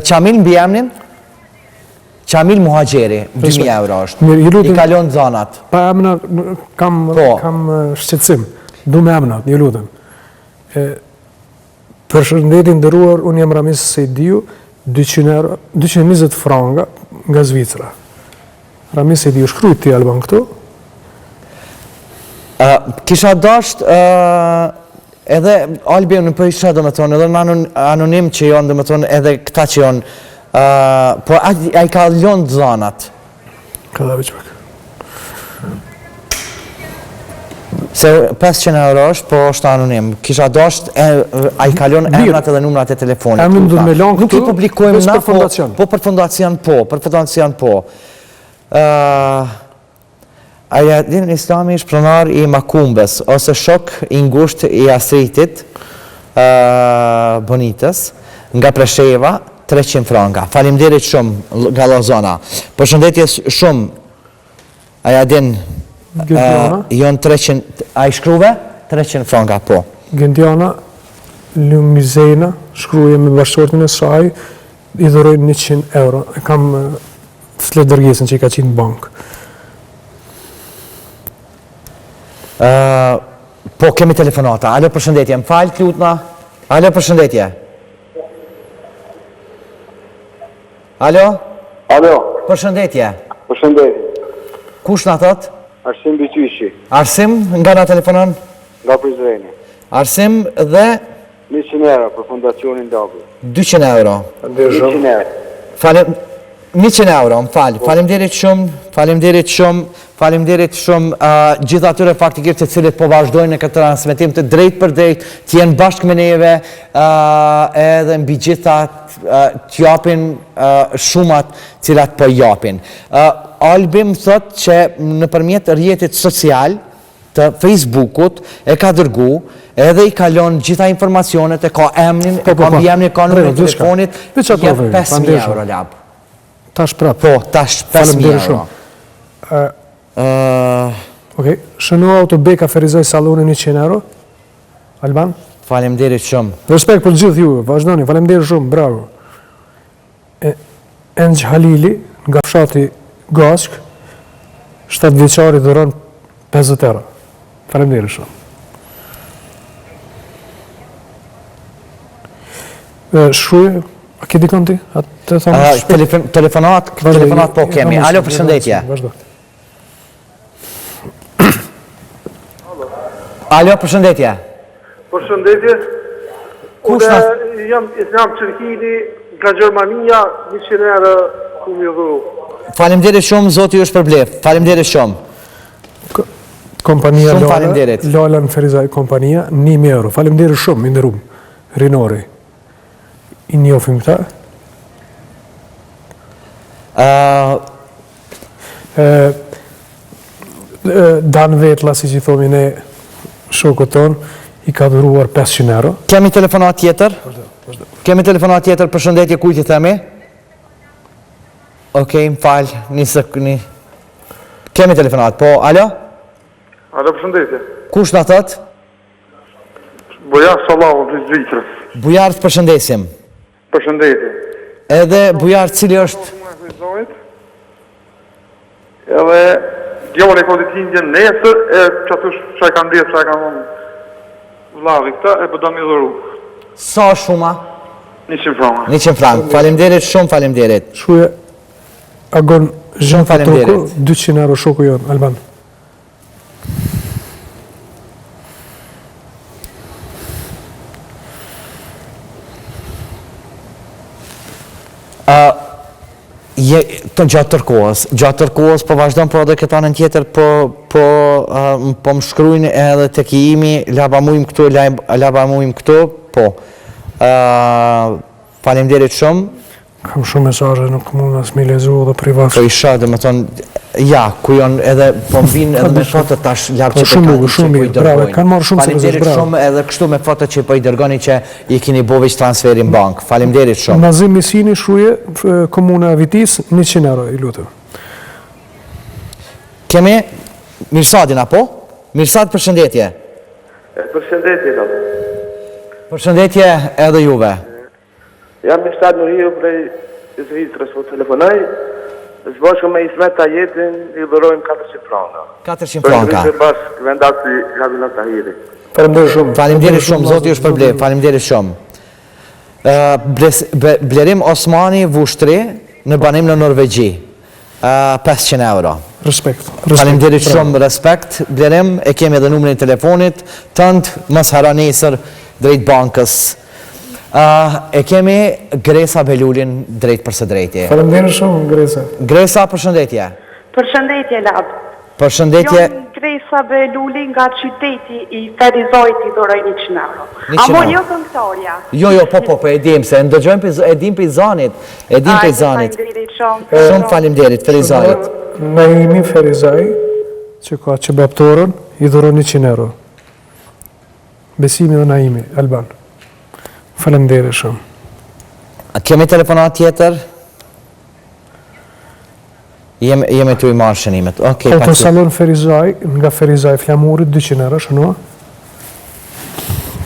Qamil mbi emnin? Qamil Muhajgjeri, 2.000 euro është. I kalon zonat. Pa emna, kam shqetsim. Du me emna, një lutem. Për shëndetin dëruar, unë jam Ramis Sejdiu, 220 franga nga Zvicra. Ramis Sejdiu, shkrujt ti Alban këtu? Kisha dasht edhe Albi në për isha, do me thonë, edhe në anonim që jonë, do me thonë, edhe këta që jonë, po a i ka ljonë zonat. Ka da veqbek. Se 500 euro është, po është anonim. Kisha dasht, a i ka ljonë emrat edhe numrat e telefonit. Emrin du me lonë këtu, nuk i publikojmë na, për fondacion. Po për fondacion po. Aja din Islami është pronar i Makumbes, ose shok i ngusht i Asritit, Bonitës, nga Presheva, 300 franga. Faleminderit shumë nga Lozona. Përshëndetje shumë, aja din, jonë 300, a i shkruve? 300 franga, po. Gendiana Lumizena, shkruje me bashkëtortin e saj, i dhërojnë 100 euro. E kam flet dërgesën që i ka qitë në bankë. Po, kemi telefonata. Alo, përshëndetje, më falë, klutna. Alo, përshëndetje. Alo? Alo. Përshëndetje. Përshëndetje. Kush në thot? Arsim Biqyshi. Arsim, nga na telefonon? Nga Prizreni. Arsim dhe? 100 euro për fondacionin Labin. 200 euro. 200 euro. 100 euro, më falë. Faleminderit shumë, gjithë atyre faktikisht të cilët po vazhdojnë në këtë transmetim të drejt për drejt, të jenë bashkë me neve, edhe mbi gjitha të japin shumat cilat po japin. Albim thot që në përmjet rjetit social të Facebookut e ka dërgu, edhe i kalon gjitha informacionet, e ka emnin, e ka mbi emnin, e ka numrin e telefonit, jep 5.000 euro lab. Tash prap. Po, tash 5.000 euro. Okej, shënu autobek aferizoj salonin 100 euro. Alban? Faleminderit shumë. Respekt për gjithë juve, vazhdoni, faleminderit shumë, bravo. Enç Halili, nga fshati Gashk, 7 vjeçari dhuron 50 euro. Faleminderit shumë. Shkruaj, a ke dikon ti? Telefonat po kemi. Alo, përshëndetje. Alo, përshëndetje. Përshëndetje. Kush na? Jam Islam Çerkini nga Gjermania, 100 euro ku më dhuru. Faleminderit shumë, zoti ju shpërbleft. Faleminderit shumë. Kompania Shumë Lala, faleminderit. Lala në Ferizaj, kompania, 1.000 euro. Faleminderit shumë, i nderuam. Rinori. I njohim këta. Dan Vetla, si që thomi ne shokët tonë, i ka dhuruar 500 euro. Kemi telefonat tjetër? Kemi telefonat tjetër, përshëndetje, kujt i themi? Okej, më falë, një. Kemi telefonat, po, alo? Alo, përshëndetje. Kush në thët? Bujar Sallahu, për Zvicrës. Bujarë të përshëndesim. Përshëndetje. Edhe bujarë cili është... Edhe djavën e kodit indjen nesër, e që atush që e kanë dhjetë, që e kanë vlavi këta, e për do më dhuru. Sa shuma? 100 franga. 100 franga. Faleminderit, shumë faleminderit. Shuje, agon Jean faleminderit. Fatoko, 200 euro shoku jonë, Alban. Të gjatë tërkohës, po vazhdojmë po edhe këtë anën tjetër, po më shkrujnë edhe të kijimi, laba mujmë këtu, po. Faleminderit shumë. Kam shumë mesazhe, nuk mund as me lezu dhe privat. Po isha, dhe me thonë, ja, ku janë edhe, po më vinë edhe me fotot tash lartë që shumë mirë, bravo, kanë marrë shumë seriozisht, Faleminderit bravo. shumë edhe kështu me fotot që po i dërgoni që i keni boviq transferin bank. Faleminderit shumë. Nazim Misini, Shuje, komuna Vitis, 100 euro, i lutem. Kemi Mirsadin, apo? Mirsad, përshëndetje. Përshëndetje, do. Përshëndetje edhe juve. Jam Mirsad Nuriju prej Zvicrës, po telefonaj, zbashku me Ismet Tajetin, i dhurojmë 400 franga. 400 franga. Për bashkë vendasi Labinot Tahiri. Faleminderit shumë. Faleminderit shumë, zoti ju shpërblet, faleminderit shumë. Blerim Osmani Vushtri në banim në Norvegji. 500 euro. Respekt. Faleminderit shumë, respekt. Blerim, e kemi edhe numrin e telefonit, tënd mos haro nesër drejt bankës. E kemi Gresa Belulin drejt për së drejti. Faleminderit shumë, Gresa. Gresa, përshëndetje. Përshëndetje, Lab. Përshëndetje. Jam Gresa Beluli nga qyteti i Ferizojt i dhuroj 100 euro. 100 Amo euro. jo këngëtorja. Jo, po, e dim se, ndëgjojmë, e dim për i zanit. E dim për i zanit. Shumë faleminderit, Ferizajt. Naimi Ferizaj, që ka që baptorën, i dhuron 100 euro. Besimi dhe Naimi, Alban. Faleminderit shumë. Kemi telefonat tjetër? Jemi tu i marrë shënimet. Autosalon Ferizaj, nga Ferizaj Flamurit, 200 euro, shënua.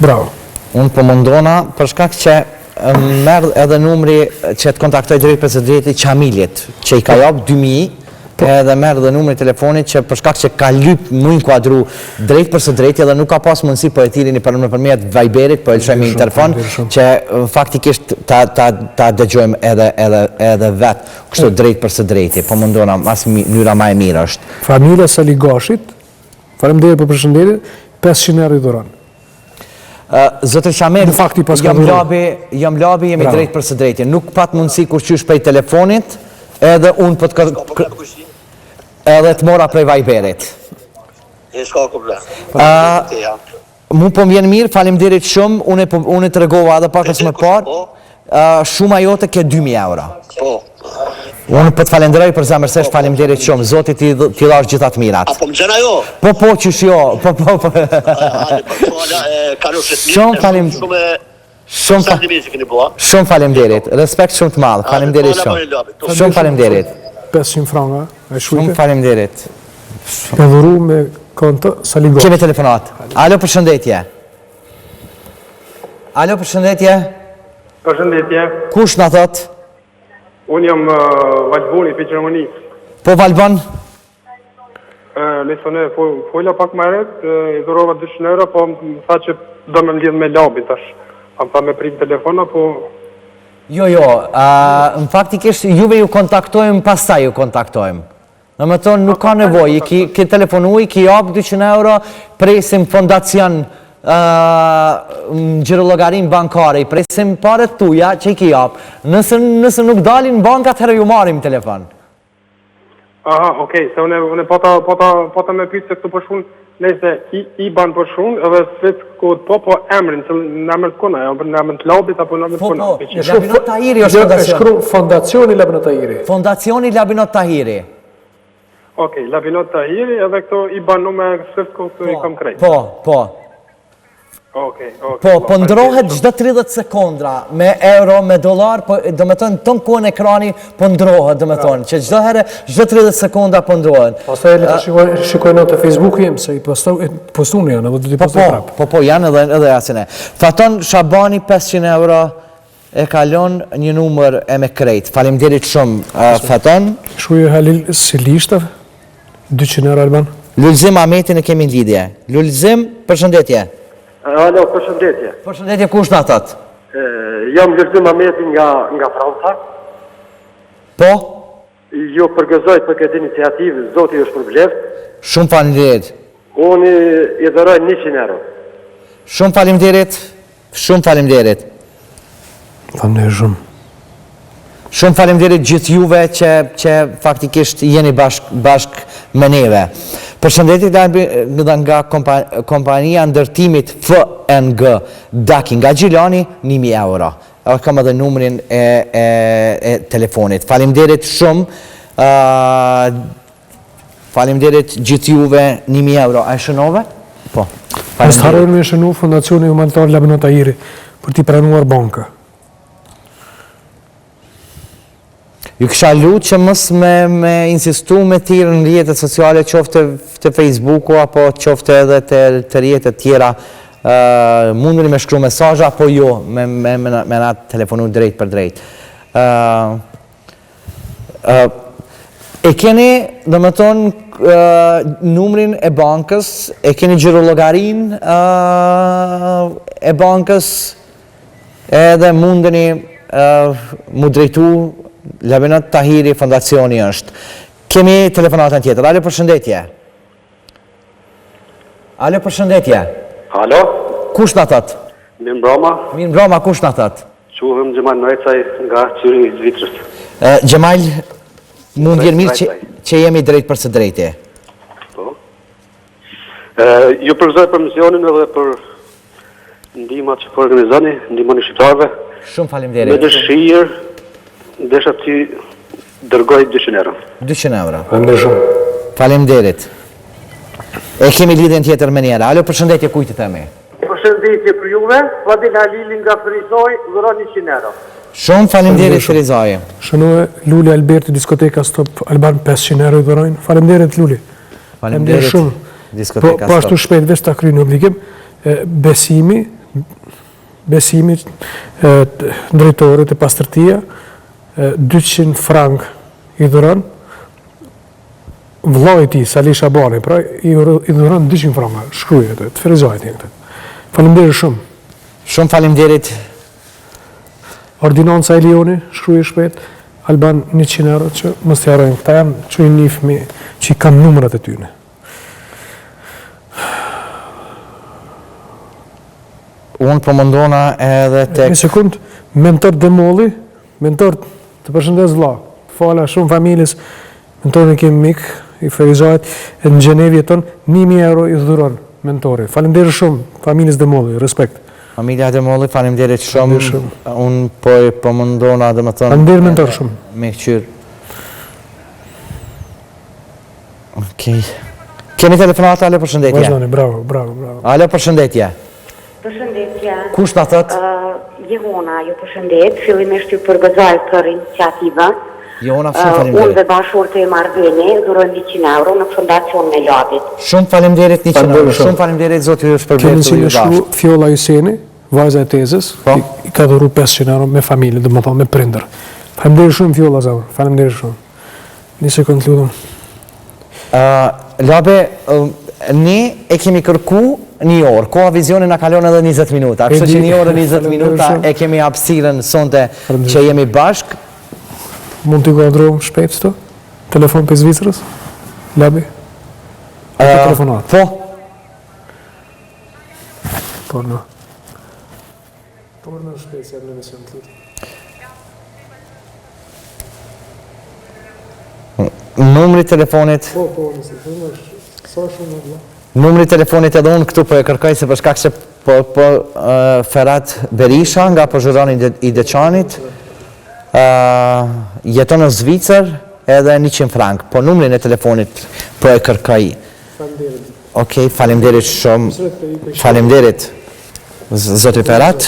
Bravo. Unë po mundona, për shkak që merë edhe numri që të kontaktoj drejt presidentit Qamilit, që i ka japë 2000, edhe merë edhe numri telefonit që për shkak që ka lyp mu inkuadru drejt për së drejt, edhe nuk ka pas mundësi po e tilini për në përmjet Viberit, po e lëshojmë interfon, që faktikisht ta dëgjojmë edhe vetë, kështu drejt për së drejti, po mundona, mas njëra ma e mirë është. Familja Saligashit, faleminderit për përshëndetjen, 500 euro i dhuron. Zotër Qamel, jam labi, jemi drejt për së drejti. Nuk pat mundësi kur qysh prej telefonit, edhe unë për të edhe të mora prej Viberit. S'ka problem. Mu po m'vjen mirë, faleminderit shumë, unë të regova edhe pakës më parë, shuma jote ke 2000 euro. Unë për të falenderoj për zemërsesht, faleminderit shumë, Zoti t'i dhash gjithat mirat. Apo më gjena jo? Po, qysh jo, po. Shumë faleminderit. Shumë faleminderit, respekt shumë të madhë, faleminderit shumë. Shumë faleminderit. 500 franga, e shujte. Shumë faleminderit. E dhuru me konto Saligashit. Kemi telefonat. Alo, përshëndetje. Alo, përshëndetje. Përshëndetje. Kush në thot? Unë jam Valboni, për Gjermanis. Po, Valbon? Lesone, folja pak më eret, i dhurova 200 euro, po më tha që do me mlidh me Labin tash. A më tha me prim telefona, po... Jo, në faktikisht juve ju kontaktojmë, pastaj ju kontaktojmë. Në më tonë nuk ka nevoj, ki telefonuj, ki japë 200 euro, presim Fondacion në gjirologarin bankare, presim paret tuja që i ki japë. Nëse nuk dalin bankat, herë ju marim telefon. Aha, okej, se une pota me pytë se këtu përshun Nëse i ban për shumë, edhe vetë kod po emrin, që në emrin të kona, për në emrin të Labit apo në emrin të kona. Labinot Tahiri është fondacion. Shkru Fondacioni Labinot Tahiri. Fondacioni Labinot Tahiri. Okej, Labinot Tahiri, edhe këto i ban nume sëftë këtu i kam krejt. Po. Po ndrohet çdo 30 sekondra me euro, me dollar, po do me thënë ton kohën ekrani po ndrohet, do me thënë, që çdo herë, çdo 30 sekonda po ndrohen. Pastaj le të shikojnë te Facebooku im se i postoni janë, apo do t'i postoj prap. Po, janë edhe asine. Faton Shabani 500 euro e kalon një numër e me krejt. Faleminderit shumë, Faton. Shuj Halil Silishta, 200 euro Alban. Lulzim Ahmetin e kemi në lidhje. Lulzim, përshëndetje. Alo, përshëndetje. Përshëndetje, kush na thot? Jam Lulzim Ahmetin nga Franca. Po? Ju përgëzoj për këtë iniciativë, zoti është përbleft. Shumë faleminderit. Unë i dhëroj 100 euro. Shumë faleminderit. Shumë faleminderit. Faleminderit shumë. Shumë faleminderit gjithë juve që faktikisht jeni bashk me neve. Përshëndetje nga kompania ndërtimit FNG Daki nga Gjilani, 1.000 euro. Kam edhe numrin e telefonit. Faleminderit shumë. Faleminderit gjithë juve, 1.000 euro. A e shënove? Po. Pas të harojnë me shënu Fondacioni Humanitar Labinot Tahiri për t'i pranuar banka. Ju kësha lutë që mës me insistu me tirë në rjetët sociale, qofte të Facebooku, apo qofte edhe të rjetët tjera, mundëri me shkru mesazha, apo jo, me na telefonu drejt për drejt. E keni, dhe me tonë, numrin e bankës, e keni gjirologarin e bankës, edhe mundëni mu drejtu Labinot Tahiri Fondacioni është. Kemi telefonatën tjetër. Alo, përshëndetje. Alo, përshëndetje. Alo? Kush në thët? Mirë mbroma. Mirë mbroma, kush në thët? Quhem Gjemal Nojcaj nga Qyri i Zvitrës. Gjemal, mund vjen mirë që jemi drejt për së drejti. Po. Ju përgëzoj për misionin edhe për ndihmat që po organizoni, ndihmoni shqiptarëve. Shumë faleminderit. Me dëshirë desha ti dërgoj 200 euro. 200 euro. Faleminderit shumë. Faleminderit. E kemi lidhjen tjetër me njëra. Alo, përshëndetje, kujt i themi? Përshëndetje për juve, Fadil Halili nga Frizoj, dhuron 100 euro. Shumë faleminderit Frizoj. Shënove Luli Alberti, diskoteka Stop Alban, 500 euro i dhurojnë. Faleminderit Luli. Faleminderit shumë. Diskoteka Stop. Po ashtu shpejt veç ta kryjnë obligim, besimi drejtorit e pastërtia, 200 frank i dhuron, vllai i tij, Sali Shabani, pra i dhuron 200 franka, shkruaj atë, të Frizojt janë këta. Faleminderit shumë. Shumë faleminderit. Ordinanca e Lioni, shkruaj shpejt, Alban 100 euro, që mos t'i harrojnë, këta janë që i njifmi, që i kanë numrat e tyne. Unë përmëndona edhe tek... Një sekund, mentor Demolli, mentor të përshëndes vlla, fala shumë familjes, mentorin e kemi mik, i Ferizajt, e në Gjenevi jeton, 1.000 euro i dhuron mentori. Faleminderit shumë, familjes Demolli, respekt. Familja Demolli, faleminderit shumë, unë po e përmëndona dhe më thënë... Faleminderit mentor shumë. Me këqyrë. Okej. Kemi telefonat, alo përshëndetje. Vazhdoni, bravo. Alo përshëndetje. Përshëndetje. Kush na thot? Jehona, ju përshëndet. Fillimisht ju përgëzoj për iniciativën. Jehona, shumë faleminderit. Unë dhe bashkëshorte e Marveni dhurojmë 100 euro në Fondacionin e Labit. Shumë faleminderit 100 euro. Shumë faleminderit zoti ju shpërblet. Kemi si në shku Fjolla Juseni, vajza e tezës, i ka dhuru 500 euro me familje, dhe më thonë me prindër. Faleminderit shumë Fjolla Zavër, faleminderit shumë. Një sekund lutem. Labe, ne e kemi kërku një orë, koha vizioni nga kalon edhe 20 minuta, kështu që një orë 20 minuta e kemi hapësirën sonte që jemi bashk. Mund t'i godro shpejt së telefon për Zvicrës? Labi? Telefonat? Po. Porno. Porno shpejt, se jam në emision të lutë. Numri telefonit... Po, nëse, sa shumë në Numri telefonit edhe unë këtu po e kërkoj se për shkak se po Ferhat Berisha nga pozhëroni i Deçanit jeton në Zvicër edhe 100 frank, po numrin e telefonit po e kërkoj. Okej, faleminderit shumë. Faleminderit. Zoti Ferhat.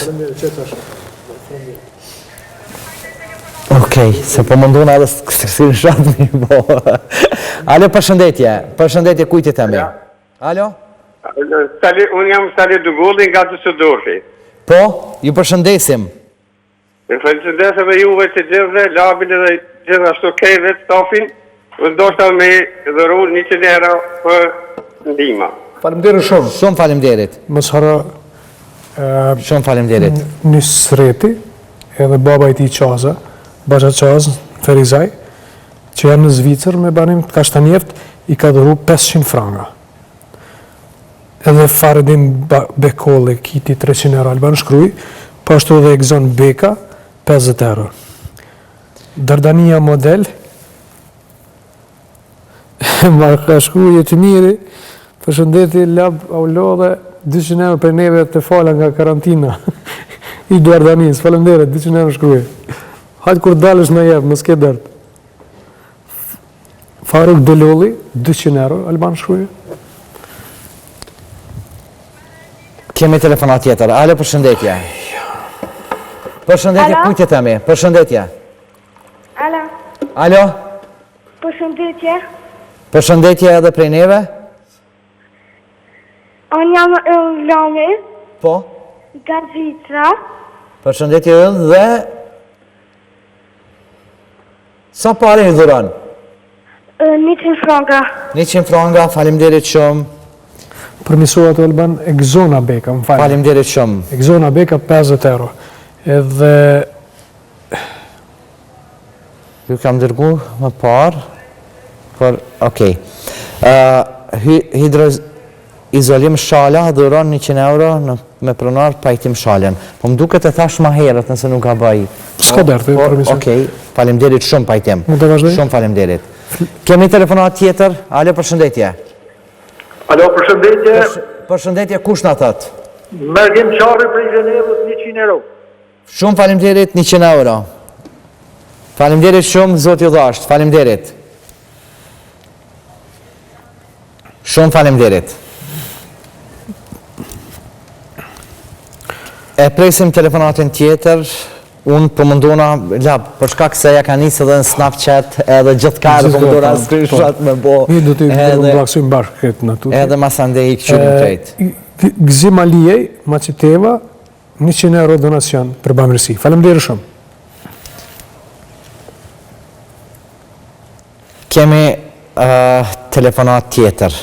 Okej, se po munduna edhe si në shatëmi, po. Alo, përshëndetje, kujtit e me. Alo? Unë jam Sali Dugulli nga Düsseldorfi. Po, ju përshëndesim. Në përshëndesim dhe juve të gjithve, Labin edhe gjithashtu kejve të stafin, u ndoshta me dhëru 100 euro për ndihma. Faleminderit shumë. Shumë faleminderit. Mos haro shumë faleminderit. Një sreti, edhe baba i tij Qaza, Basha Qaz, Ferizaj, që janë në Zvicër me banim të Kashtanjevt, i ka dhëru 500 franga. Edhe Faredin Bekole, kiti 300 euro Alban Shkruj, po ashtu edhe Egzon Beka, 50 euro. Dardania Model, Marka Shkruj e të miri, përshëndetje Lab Aulo dhe 200 euro për neve të fala nga karantina. I Dardanis, faleminderit, 200 euro Shkruj. Hajtë kur dalësh në jebë, më s'ke dërt. Faruk Delolli, 200 euro Alban Shkruj. Kemi telefonat tjetër. Alo, përshëndetje. Përshëndetje, kujtje të mi. Përshëndetje. Alo. Alo. Përshëndetje. Përshëndetje edhe prej neve. Unë jam Lami. Po. Nga Zvicra. Përshëndetje edhe dhe... Sa pare i dhuron? 100 franga. 100 franga, faleminderit shumë. Përmisohet Alban Egzona Beka, më falë. Faleminderit shumë. Egzona Beka, 50 euro. Edhe... Ju kam dërgu më parë, por, okej. Hidroizolim shala dhuron 100 euro me pronar pajtim shalen. Po më duket e thash ma herët nëse nuk ka bëj. S'ka dërë, përmisohet. Okej, faleminderit shumë pajtim. Më të vazhdoj? Shumë faleminderit. Kemi telefonat tjetër? Alo, përshëndetje. Alo, përshëndetje. Përshëndetje, kush na thot? Mergim Qari për i Gjenevës 100 euro. Shumë faleminderit, 100 euro. Faleminderit shumë, zoti ju dhasht. Faleminderit. Shumë faleminderit. E presim telefonatin tjetër. Unë përmëndona, për shkak se ja ka nisë edhe në Snapchat edhe gjithë kërë përmëndona screenshot me bo. Një do të mblaksojmë bashkë këtë në tutë. Edhe masande i këqyrim krejt. Gzim Alijej, Maciteva, 100 euro donacion për bamiresi. Faleminderit shumë. Kemi telefonat tjetër.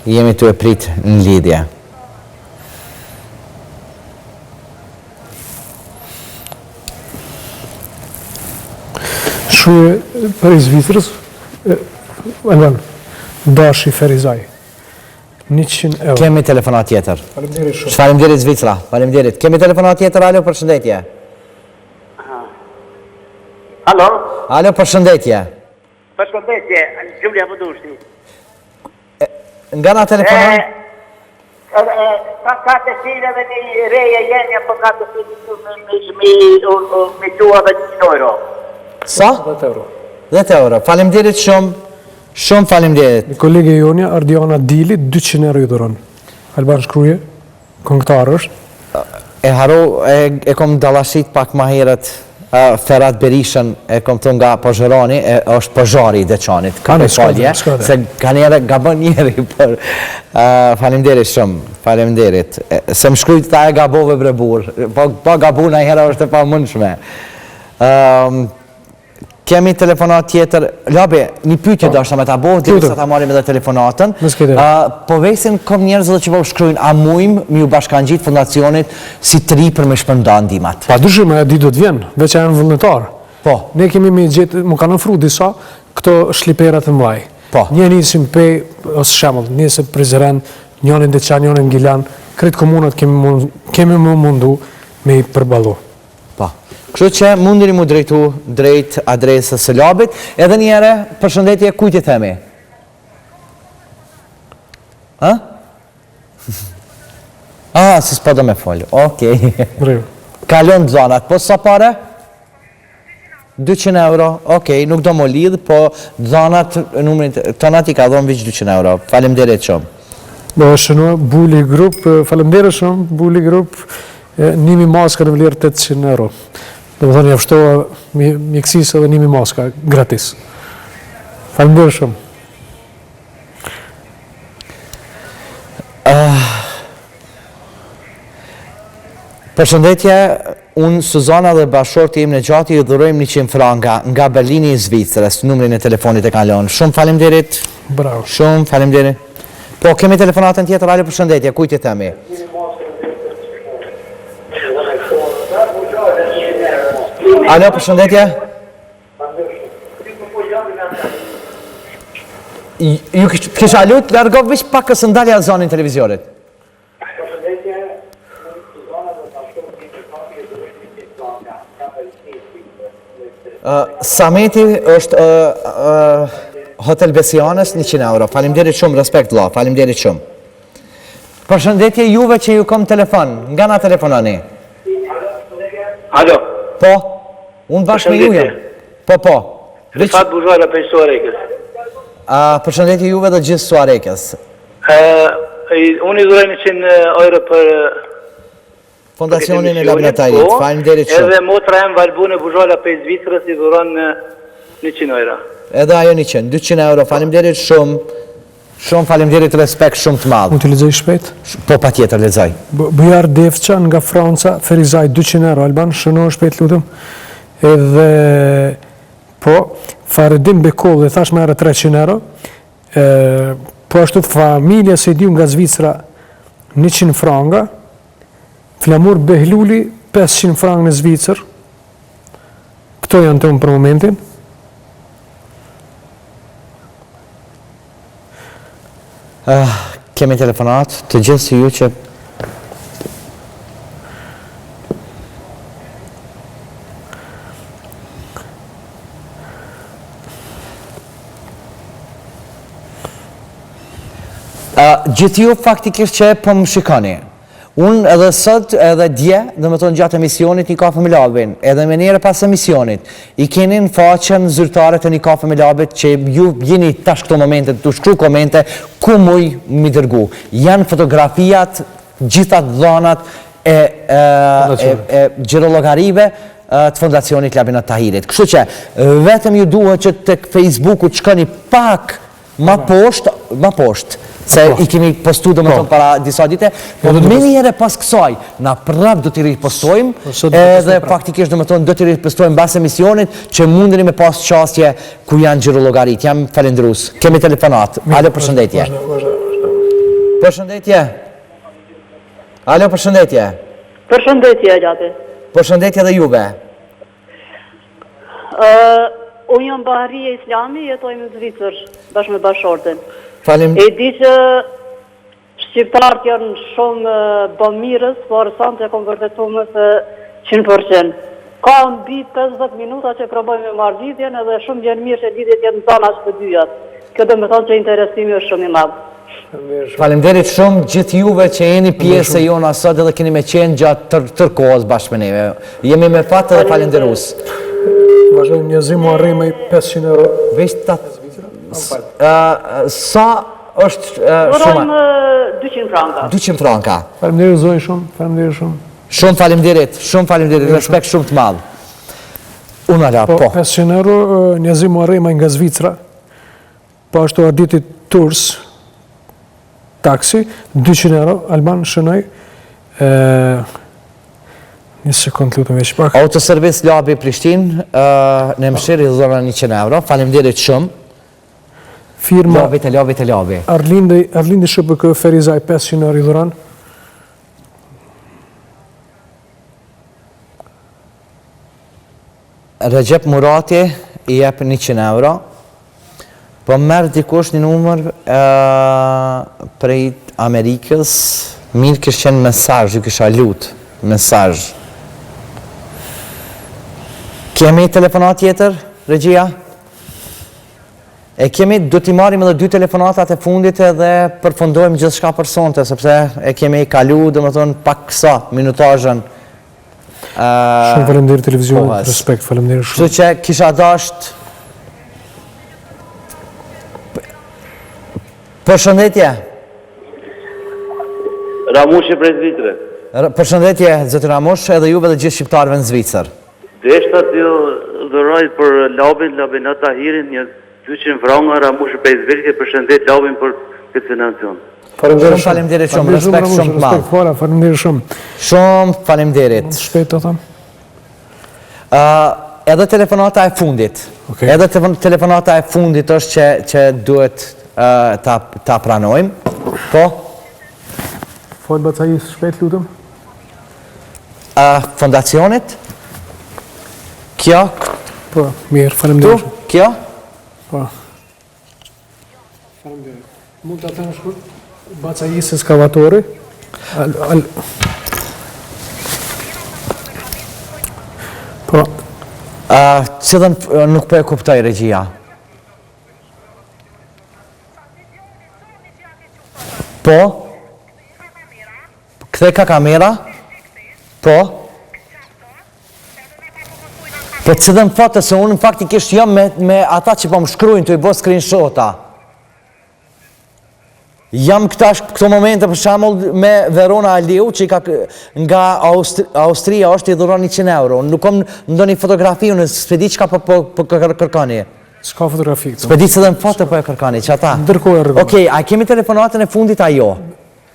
Jemi të e prit në lidhje. Shuje për i Zvicrës, Dashi Ferizaj, 100 euro. Kemi telefonat tjetër. Faleminderit shumë. Faleminderit Zvicra, faleminderit. Kemi telefonat tjetër, alo, përshëndetje. Alo? Alo, përshëndetje. Përshëndetje, Gjulja Budushti. Nga na telefonon? Ka të sile dhe një reje jenja, po ka të sile me qua dhe 100 euro. Sa? 10 euro. 10 euro. Faleminderit shumë. Shumë faleminderit. Një kolege jonja, Ardiana Dili, 200 euro i dhuron. Alban Shkruje, këngëtar është. E haro, e kom dalashit pak ma herët Ferhat Berishën, e kom të nga Pozhëroni, është Pozhari i Deçanit. Se ka njere gabon njeri, për faleminderit shumë. Faleminderit. Se më shkrujt ta e gabove brebur. Po gabu na hera është e pa mundshme. Kemi telefonat tjetër. Labi, një pyetje do shta me ta bo, dhe sa ta marim edhe telefonatën. Po vesin kom njerëz dhe që po shkrujnë, a mujmë mi u bashkangjit Fondacionit si tri për me shpërnda ndimat? Pa dushim, e di do të vjen, veç e janë vullnetar. Po. Ne kemi me gjithë, më kanë ofru disa, këto shliperat e mlaj. Po. Një njësim pej, ose shemull, njëse Prizren, njënin Deçan, njënin Gilan, kretë komunat kemi më mundu me i përbalu. Po. Kështu që mundini mu drejtu drejt adresës së Labit, edhe njëre përshëndetje kujt i themi? Ha? Si s'po do me folë, okej. Kalon zonat, po sa pare? 200 euro, okej, nuk do më lidh, po zonat, tonat i ka dhonë vëq 200 euro. Faleminderit shumë. Do shënua, buli grup, faleminderit shumë, buli grup, nimi maska në vlerë 800 euro. Do më thënë, javështoha mjekësisë edhe nimi maska, gratis. Faleminderit shumë. Përshëndetje, unë Suzana dhe bashkëshorti im në gjati ju dhurojmë 100 franka nga Berlini i Zvicrës, numrin e telefonit e kalon. Shumë faleminderit. Bravo. Shumë faleminderit. Po, kemi telefonatën tjetër, alo përshëndetje, kujt i themi? Alo përshëndetje? Ju kisha lut, largoh vish pak kësë ndalja zonin televiziorit. Sameti është Hotel Besianës 100 euro. Faleminderit shumë, respekt vlla, faleminderit shumë. Përshëndetje juve që ju kom telefon, nga na telefononi? Alo. Po, unë bashkë me ju jam. Po. Rifat Buzhala për Suarekës. Përshëndetje juve dhe gjithë Suarekës. Unë i dhuroj 100 euro për Fondacioni në Labinot Tahiri, faleminderit shumë. Edhe motra em Valbune Buzhala për Zvicrës i dhuron 100 euro. Edhe ajo 100, 200 euro, faleminderit shumë. Shumë faleminderit, respekt shumë të madh. Unë të lexoj shpejt? Po, patjetër lexoj. Bujar Devçan nga Franca, Ferizaj 200 euro, Alban, shëno shpejt lutem. Edhe po, Faredim Bekov dhe thash me erë 300 euro. Po ashtu familja se i dim nga Zvicra 100 franga. Flamur Behluli 500 franga në Zvicër. Këto janë të unë për momentin. Kemi telefonat të gjithë si ju që gjithë ju faktikisht që po më shikoni. Unë edhe sot edhe dje, dhe më tonë gjatë emisionit një kafe me Labin, edhe me njëre pas emisionit, i keni në faqen zyrtare të një kafe me Labit që ju jeni tash këto momente, të shkru komente, ku muj mi dërgu. Janë fotografijat, gjithat dhonat e gjirologarive të Fondacionit Labinot Tahirit. Kështu që, vetëm ju duhet që të Facebooku të shkoni pak ma poshtë, se i kemi postu dhe më tonë para disa dite, po me njëre pas kësaj, na prap do t'i ripostojmë, edhe faktikisht dhe më tonë do t'i ripostojmë bas emisionit, që mundeni me pas qastje ku janë gjirologarit. Jam falendrus. Kemi telefonat. Alo, përshëndetje. Përshëndetje. Alo, përshëndetje. Përshëndetje, Gjati. Përshëndetje dhe juve. Unë jam Bahari e Islami, jetojmë në Zvicër, bashkë me bashkëshorten. Falim. E di që shqiptarët janë shumë bamirës, por sante e kom vërtetu më se 100%. Ka mbi 50 minuta që probojmë me marrëdhënien edhe shumë vjen mirë që lidhjet jenë tona së dyjat. Kjo do të thonë që interesimi është shumë i madh. Faleminderit shumë gjithë juve që jeni pjesë e jona sot edhe keni me qenë gjatë tërkohës bashkë me neve. Jemi me fatë dhe falenderus. Vazhdojmë njëzimu arrimej 500 euro. Veç të sa është Urojmë 200 franka. 200 franka. Faleminderit zonjë shumë, faleminderit shumë. Shumë faleminderit, respekt shumë të madh. Unë ala, po. 500 euro, njëzimu arrimej nga Zvicra, po ashtu Arditi Tours, taksi, 200 euro, Alban shënoj, një sekund lutëm veç pak. Autoservis Labi Prishtin, në mshirë i dhona 100 euro, faleminderit shumë. Firma Labi. Arlindi SHPK Ferizaj 500 euro i dhuran. Recep Murati i jep 100 euro. Po merë dikush një numër prej Amerikës, mirë kështë qenë mesazh, ju kësha lutë, mesazh. Kemi telefonat tjetër, regjia? E kemi, do t'i marim edhe 2 telefonatat e fundit edhe përfundojmë gjithë shka për sonte, sepse e kemi kalu, dhe më thonë, pak kësa, minutajën. Shumë faleminderit televizionit, respekt, faleminderit shumë. Kështu që kisha dasht... Përshëndetje. Ramushi prej Zvitre. Përshëndetje, zëtë Ramush, edhe juve dhe gjithë shqiptarëve në Zvicër. Deshta t'ju dhuroj për Labin, Labinot Tahirin, një 200 franga, Ramushi prej Zvitre, përshëndet Labin për këtë financion. Shumë faleminderit shumë, respekt shumë të madh. Faleminderit shumë. Shumë faleminderit. Shpejt të thëmë. Edhe telefonata e fundit. Edhe telefonata e fundit është që duhet ta pranojmë. Po? Folë Bacajis, shpejt lutëm. Fondacionit. Kjo. Po, mirë, faleminderit shumë. Kjo? Po. Faleminderit. Mund të atënë shkurt? Bacajis eskavatori. Po. Cilën nuk po e kuptoj regjia. Po? Kthe ka kamera? Po? Po cilën foto, se unë faktikisht jam me ata që po më shkrujnë të i bo screenshota. Jam këto momente për shembull me Verona Aliu që nga Austria është i dhuron 100 euro. Nuk kam ndonjë fotografi, unë s'pedi çka po kërkoni. S'ka fotografi këtu. S'pedi se dhe në foto po e kërkoni, që ata. Ndërkohë rregull. Okej, a kemi telefonatën e fundit ajo?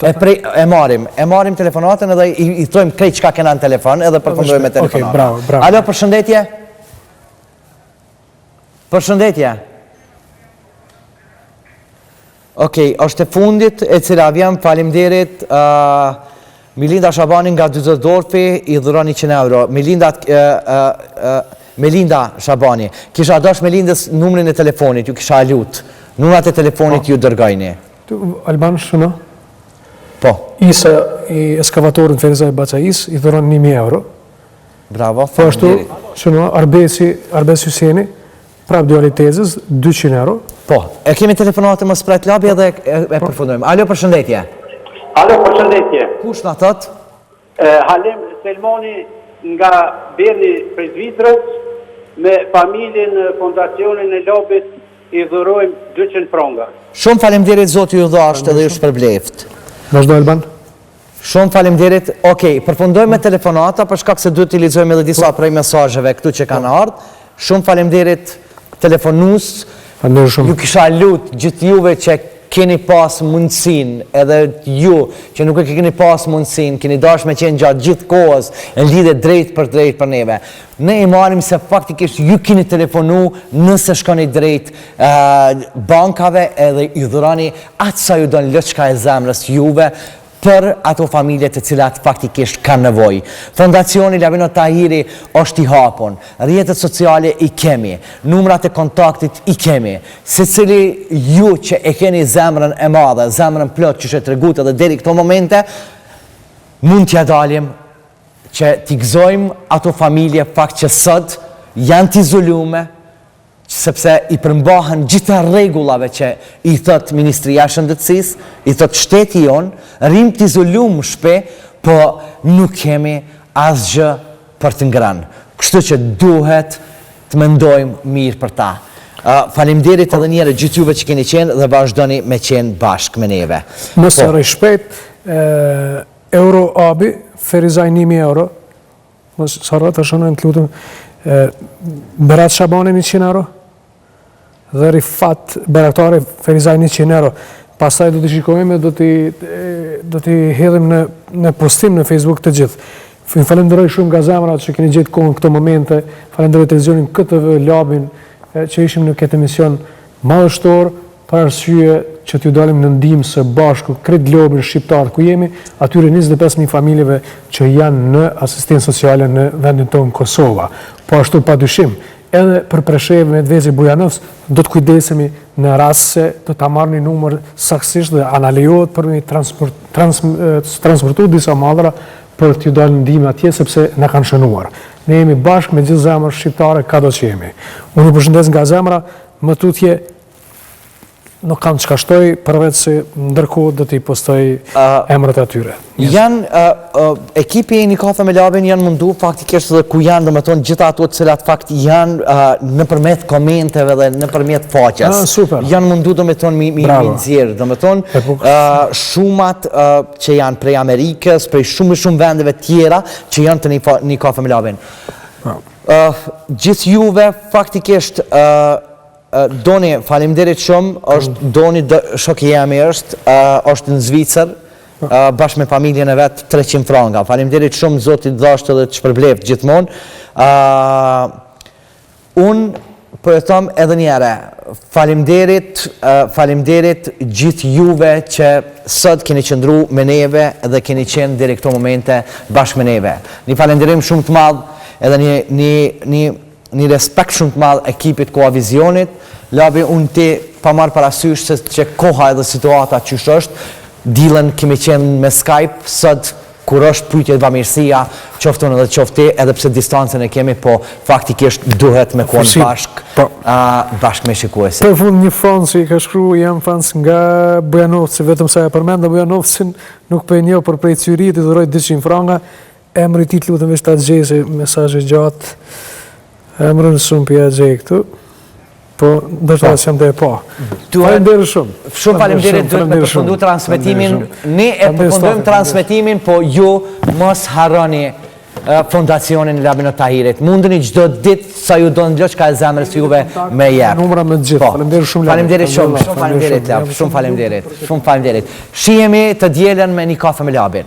E marim telefonatën edhe i thojmë krejt çka kena në telefon edhe përfundojmë me telefonatën. Okej, bravo, bravo. Alo, përshëndetje. Përshëndetje. Okej, është e fundit e cila vjen, faleminderit Melinda Shabani nga Düsseldorfi i dhuron 100 euro. Melinda Shabani. Kisha dash Melindës numrin e telefonit, ju kisha lut. Numrat e telefonit ju dërgojni. Alban shëno? Po. Isa i eskavatorin Ferizaj Bacajis i dhuron 1000 euro. Bravo, po ashtu, shëno, Arbesi Hyseni, prap dualitezës, 200 euro. Po, e kemi telefonatë më spret labi edhe e përfundojmë. Alo, përshëndetje. Alo, përshëndetje. Kush na thot? Halim Selmoni nga Berni prej Zvitrës, me familjen Fondacionin e Labit i dhurojmë 200 franga. Shumë faleminderit zoti ju dhasht edhe ju shpërbleft. Vazhdo Alban. Shumë faleminderit. Okej, përfundojmë me telefonata për shkak se duhet të lexojmë edhe disa prej mesazheve këtu që kanë ardhur. Shumë faleminderit telefonus. Ju kisha lut gjithë juve që keni pas mundësin, edhe ju që nuk e keni pas mundësin, keni dash me qenë gjatë gjithë kohës në lidhe drejt për neve. Ne i marim se faktikisht ju keni telefonu nëse shkoni drejt bankave edhe i dhurani atë sa ju donë lëçka e zemrës juve për ato familje të cilat faktikisht kanë nevojë. Fondacioni Labinot Tahiri është i hapur, rrjetet sociale i kemi, numrat e kontaktit i kemi. Secili ju që e keni zemrën e madhe, zemrën plot që e tregut edhe deri këto momente, mund t'ja dalim që t'i gëzojmë ato familje fakt që sot janë t'izolume, sepse i përmbahen gjitha rregullave që i thot Ministria e Shëndetësisë, i thot shteti jon, rrim t'izolum shpe, po nuk kemi asgjë për të ngrënë. Kështu që duhet të mendojmë mirë për ta. Faleminderit edhe një herë gjithë juve që keni qenë dhe vazhdoni me qenë bashkë me neve. Mos harroj shpejt, Euro Abi, Ferizaj 1000 euro. Mos harroj të shënojmë të lutem. Berat Shabani 100 euro. Dhe Rifat Beraktari Ferizaj 100 euro. Pastaj do t'i shikojmë dhe do t'i hedhim në postim në Facebook të gjithë. Falenderoj shumë nga zemra që keni gjetë kohën këto momente. Falenderoj televizionin KTV Labin që ishim në këtë emision madhështor për arsye që t'ju dalim në ndihmë së bashku krejt globin shqiptar ku jemi, atyre 25.000 familjeve që janë në asistencë sociale në vendin tonë Kosova. Po ashtu padyshim, edhe për presheve me Dvezi Bujanovs, do të kujdesemi në rast se do ta marrni numër saktësisht dhe analejohet për me transportu disa madhra për t'ju dalë në ndihmë atje sepse na kanë shënuar. Ne jemi bashkë me gjithë zemër shqiptare ka do që jemi. Unë përshëndes nga zemra, më tutje nuk kam çka shtoj, përveç se ndërkohë do t'i postoj emrat e atyre. Ekipi Një Kafe me Labin janë mundu faktikisht dhe ku janë dhe me tonë gjitha ato të cilat fakt janë nëpërmjet komenteve dhe nëpërmjet faqes. Super. Janë mundu dhe me tonë mi nxjerrë, dhe me tonë shumat që janë prej Amerikës, prej shumë vendeve tjera që janë të Një Kafe me Labin. Gjithë juve faktikisht Doni, faleminderit shumë, Doni shoku jemi është në Zvicër, bashkë me familjen e vetë 300 franga. Faleminderit shumë, Zoti dhashtë dhe të shpërbleft gjithmonë. Unë po e them edhe një herë, faleminderit gjithë juve që sot keni qëndru me neve dhe keni qenë deri këto momente bashkë me neve. Një falenderim shumë të madh edhe një respekt shumë të madh ekipit Koavizionit. Labi, unë ti pa marrë parasysh se që koha edhe situata qysh është, dilën kemi qenë me Skype, sot kur është pyetje bamirësia, qoftë unë edhe qoftë ti, edhe pse distancën e kemi, po faktikisht duhet me konë bashkë me shikuesi. Për fund një fan që i ka shkruar, jam fans nga Bujanovci, vetëm sa e përmenda Bujanovcin, nuk po e njoh, por prej Cyrit i dhuroj 200 franga, emri ti lutem veç ta gjej, mesazhe gjatë. Emrën shumë për gjej këtu, po ndërsa jam dhe e pa. Faleminderit shumë. Shumë faleminderit, duhet me përfundu transmetimin. Ne e përfundojmë transmetimin, po ju mos harroni Fondacionin e Labinot Tahirit. Mundeni çdo ditë sa ju do ndloç ka e zemrës juve me jep. Numra me gjithë. Faleminderit shumë. Faleminderit shumë. Shumë faleminderit. Shumë faleminderit. Shihemi të dielën me Një Kafe me Labin.